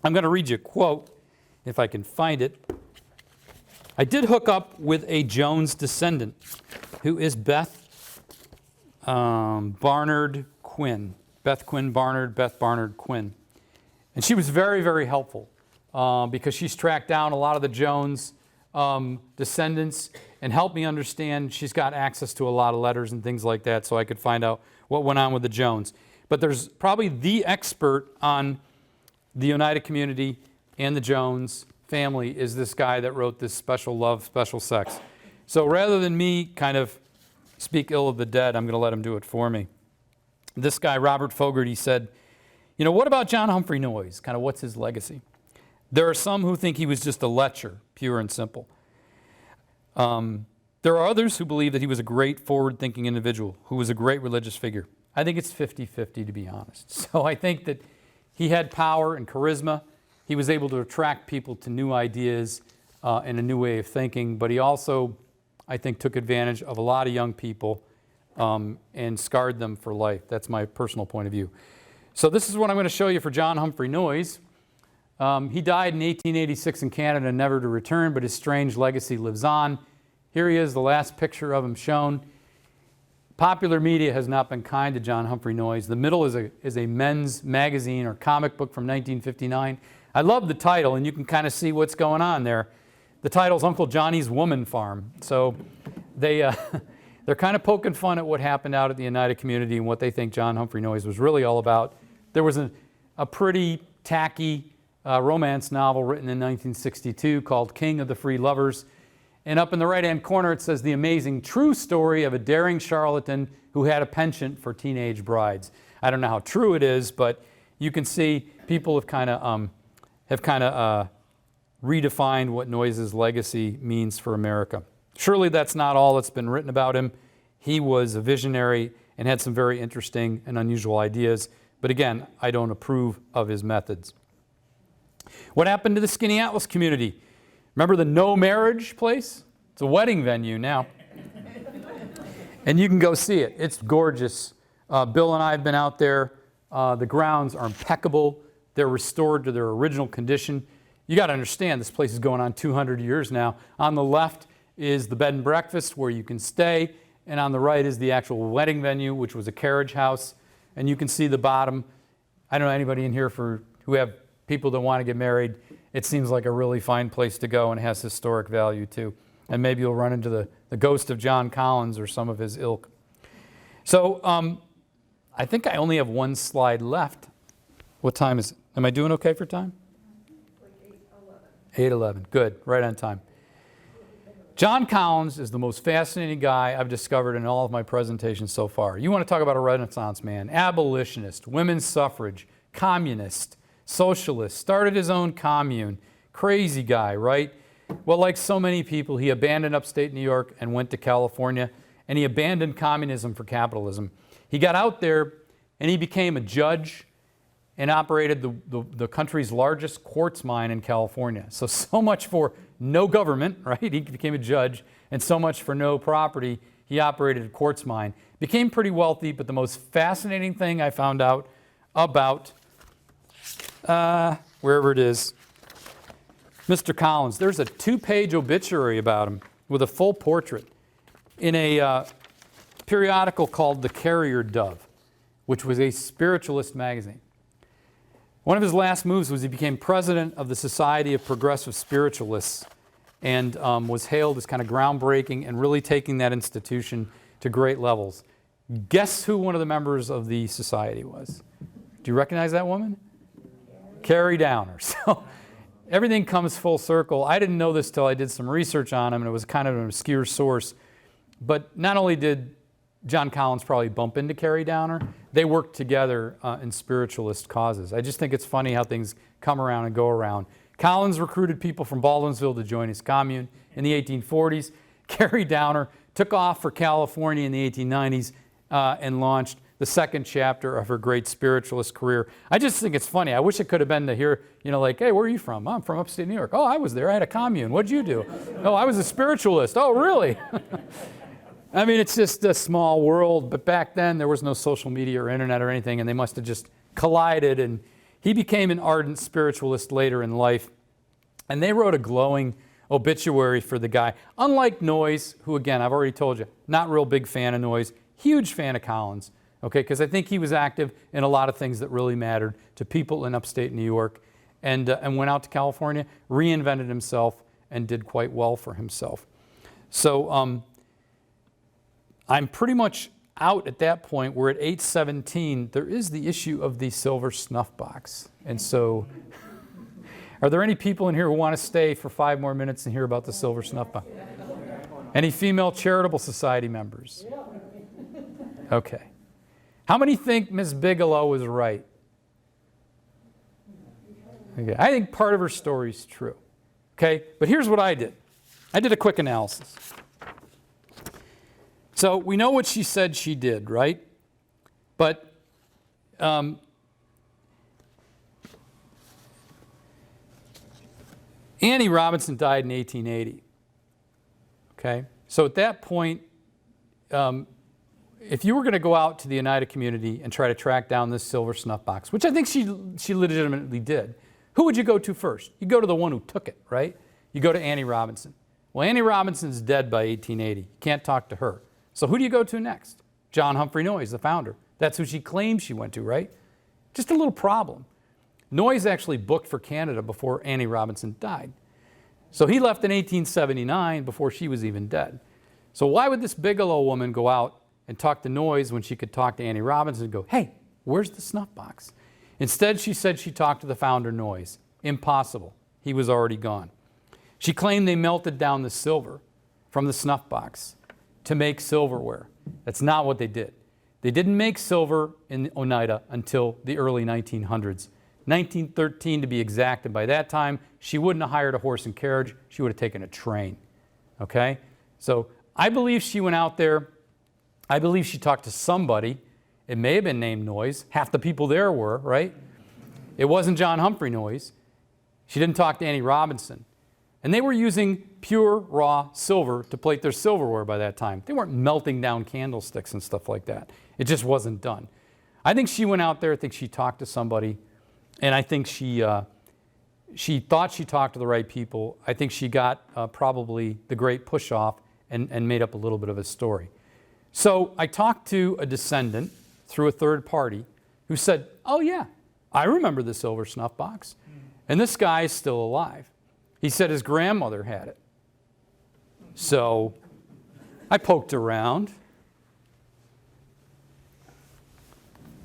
I'm going to read you a quote, if I can find it. I did hook up with a Jones descendant, who is Beth Barnard Quinn. Beth Barnard Quinn. And she was very, very helpful because she's tracked down a lot of the Jones descendants and helped me understand. She's got access to a lot of letters and things like that, so I could find out what went on with the Jones. But there's probably the expert on the Oneida Community and the Jones family is this guy that wrote this Special Love, Special Sex. So rather than me kind of speak ill of the dead, I'm going to let him do it for me. This guy, Robert Fogarty, said, you know, what about John Humphrey Noyes? Kind of what's his legacy? There are some who think he was just a lecher, pure and simple. There are others who believe that he was a great forward-thinking individual who was a great religious figure. I think it's 50-50, to be honest. So I think that he had power and charisma. He was able to attract people to new ideas and a new way of thinking, but he also, I think, took advantage of a lot of young people and scarred them for life. That's my personal point of view. So this is what I'm going to show you for John Humphrey Noyes. He died in 1886 in Canada, never to return, but his strange legacy lives on. Here he is, the last picture of him shown. Popular media has not been kind to John Humphrey Noyes. The middle is a men's magazine or comic book from 1959. I love the title, and you can kind of see what's going on there. The title's Uncle Johnny's Woman Farm. So they're kind of poking fun at what happened out at the Oneida Community and what they think John Humphrey Noyes was really all about. There was a pretty tacky romance novel written in 1962 called King of the Free Lovers. And up in the right-hand corner, it says the amazing true story of a daring charlatan who had a penchant for teenage brides. I don't know how true it is, but you can see people have kind of redefined what Noyes' legacy means for America. Surely that's not all that's been written about him. He was a visionary and had some very interesting and unusual ideas. But again, I don't approve of his methods. What happened to the Skinny Atlas community? Remember the no marriage place? It's a wedding venue now. And you can go see it. It's gorgeous. Bill and I have been out there. The grounds are impeccable. They're restored to their original condition. You got to understand, this place is going on 200 years now. On the left is the bed and breakfast where you can stay, and on the right is the actual wedding venue, which was a carriage house. And you can see the bottom. I don't know anybody in here who have people that want to get married. it seems like a really fine place to go and has historic value too. And maybe you'll run into the ghost of John Collins or some of his ilk. So I think I only have one slide left. What time is it? Am I doing okay for time? Like 8:11. Good, right on time. John Collins is the most fascinating guy I've discovered in all of my presentations so far. You want to talk about a Renaissance man, abolitionist, women's suffrage, communist, socialist, started his own commune, crazy guy, right? Well, like so many people, he abandoned upstate New York and went to California, and he abandoned communism for capitalism. He got out there and he became a judge and operated the country's largest quartz mine in California. So much for no government, right? He became a judge, and so much for no property. He operated a quartz mine. Became pretty wealthy, but the most fascinating thing I found out about, wherever it is, Mr. Collins, there's a 2-page obituary about him with a full portrait in a periodical called The Carrier Dove, which was a spiritualist magazine. One of his last moves was he became president of the Society of Progressive Spiritualists and was hailed as kind of groundbreaking and really taking that institution to great levels. Guess who one of the members of the society was? Do you recognize that woman? Carrie Downer. So everything comes full circle. I didn't know this till I did some research on him, and it was kind of an obscure source. But not only did John Collins probably bump into Carrie Downer, they worked together in spiritualist causes. I just think it's funny how things come around and go around. Collins recruited people from Baldwinsville to join his commune in the 1840s. Carrie Downer took off for California in the 1890s and launched the second chapter of her great spiritualist career. I just think it's funny. I wish it could have been to hear, like, hey, where are you from? I'm from upstate New York. Oh, I was there. I had a commune. What'd you do? Oh, I was a spiritualist. Oh, really? I mean, it's just a small world, but back then there was no social media or internet or anything, and they must have just collided, and he became an ardent spiritualist later in life, and they wrote a glowing obituary for the guy. Unlike Noyes, who, again, I've already told you, not real big fan of Noyes, huge fan of Collins, okay, because I think he was active in a lot of things that really mattered to people in upstate New York, and went out to California, reinvented himself, and did quite well for himself. So, I'm pretty much out at that point. We're at 8:17. There is the issue of the Silver Snuff Box. And so, are there any people in here who want to stay for 5 more minutes and hear about the Silver Snuff Box? Any female charitable society members? Okay. How many think Miss Bigelow was right? Okay. I think part of her story is true. Okay, but here's what I did. I did a quick analysis. So we know what she said she did, right? But Annie Robinson died in 1880. Okay, so at that point, if you were going to go out to the Oneida Community and try to track down this Silver Snuff Box, which I think she legitimately did, who would you go to first? You go to the one who took it, right? You go to Annie Robinson. Well, Annie Robinson's dead by 1880. You can't talk to her. So who do you go to next? John Humphrey Noyes, the founder. That's who she claims she went to, right? Just a little problem. Noyes actually booked for Canada before Annie Robinson died. So he left in 1879 before she was even dead. So why would this Bigelow woman go out and talk to Noyes when she could talk to Annie Robinson and go, hey, where's the snuff box? Instead, she said she talked to the founder, Noyes. Impossible. He was already gone. She claimed they melted down the silver from the snuff box to make silverware. That's not what they did. They didn't make silver in Oneida until the early 1900s. 1913 to be exact, and by that time, she wouldn't have hired a horse and carriage, she would have taken a train, okay? So I believe she went out there, I believe she talked to somebody. It may have been named Noyes. Half the people there were, right? It wasn't John Humphrey Noyes. She didn't talk to Annie Robinson. And they were using pure, raw silver to plate their silverware by that time. They weren't melting down candlesticks and stuff like that. It just wasn't done. I think she went out there, I think she talked to somebody, and I think she thought she talked to the right people. I think she got probably the great push-off and made up a little bit of a story. So I talked to a descendant through a third party who said, oh yeah, I remember the Silver Snuff Box. And this guy is still alive. He said his grandmother had it. So I poked around.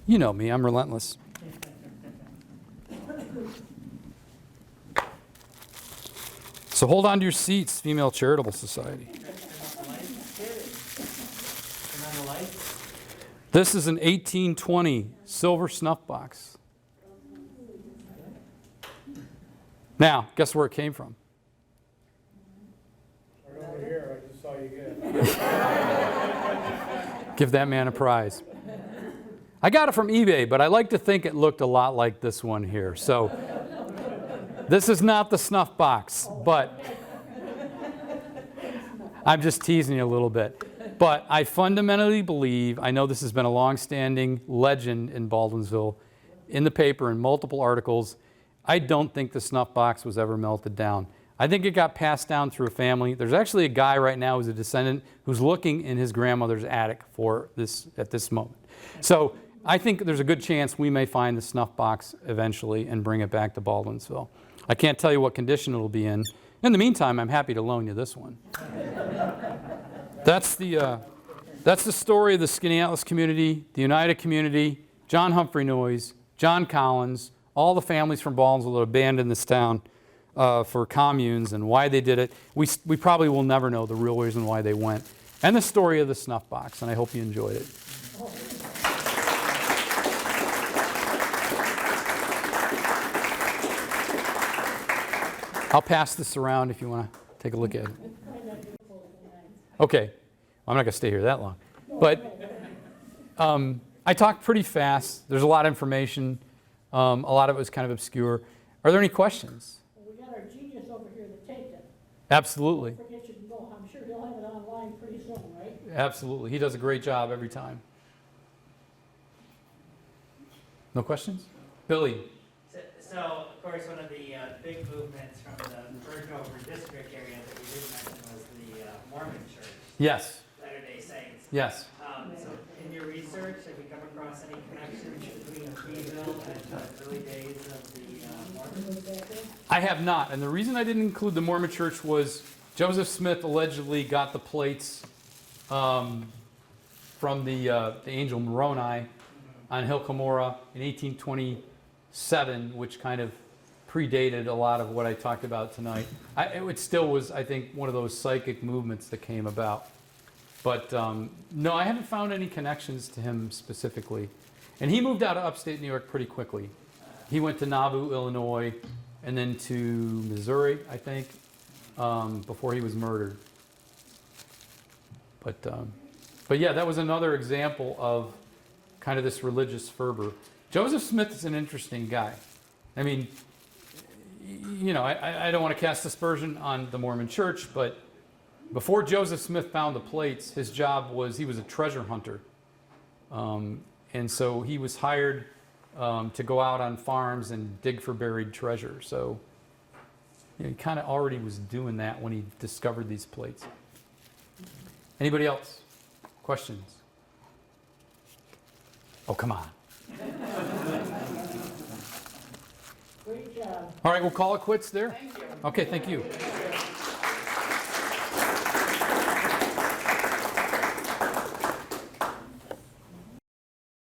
You know me, I'm relentless. So hold on to your seats, Female Charitable Society. This is an 1820 Silver Snuff Box. Now, guess where it came from? Right over here, I just saw you get it. Give that man a prize. I got it from eBay, but I like to think it looked a lot like this one here. So this is not the snuff box, but I'm just teasing you a little bit. But I fundamentally believe, I know this has been a long-standing legend in Baldwinsville, in the paper, in multiple articles, I don't think the snuff box was ever melted down. I think it got passed down through a family. There's actually a guy right now who's a descendant who's looking in his grandmother's attic for this at this moment. So I think there's a good chance we may find the snuff box eventually and bring it back to Baldwinsville. I can't tell you what condition it'll be in. In the meantime, I'm happy to loan you this one. That's the story of the Skaneateles community, the Oneida community, John Humphrey Noyes, John Collins, all the families from Baldwinsville that abandoned this town for communes and why they did it. We probably will never know the real reason why they went. And the story of the snuff box, and I hope you enjoyed it. I'll pass this around if you want to take a look at it. Okay, I'm not going to stay here that long. But I talked pretty fast. There's a lot of information. A lot of it was kind of obscure. Are there any questions? Well, we got our genius over here to take it. Absolutely. Don't forget you can go. I'm sure he'll have it online pretty soon, right? Absolutely. He does a great job every time. No questions? Billy. So, of course, one of the big movements from the Berghofer district area that we didn't mention was the Mormon Church, Yes. Latter-day Saints. Yes. So, in your research, have you come across any connections between Freeville and the early days of the Mormons? I have not. And the reason I didn't include the Mormon Church was Joseph Smith allegedly got the plates from the angel Moroni on Hill Cumorah in 1827, which kind of predated a lot of what I talked about tonight. It still was, I think, one of those psychic movements that came about. But no, I haven't found any connections to him specifically. And he moved out of upstate New York pretty quickly. He went to Nauvoo, Illinois, and then to Missouri, I think, before he was murdered. But yeah, that was another example of kind of this religious fervor. Joseph Smith is an interesting guy. I mean, you know, I don't want to cast aspersion on the Mormon Church, but before Joseph Smith found the plates, his job was, he was a treasure hunter. And so he was hired to go out on farms and dig for buried treasure. So you know, he kind of already was doing that when he discovered these plates. Anybody else? Questions? Oh, come on. Great job. All right, we'll call it quits there. Thank you. Okay, thank you.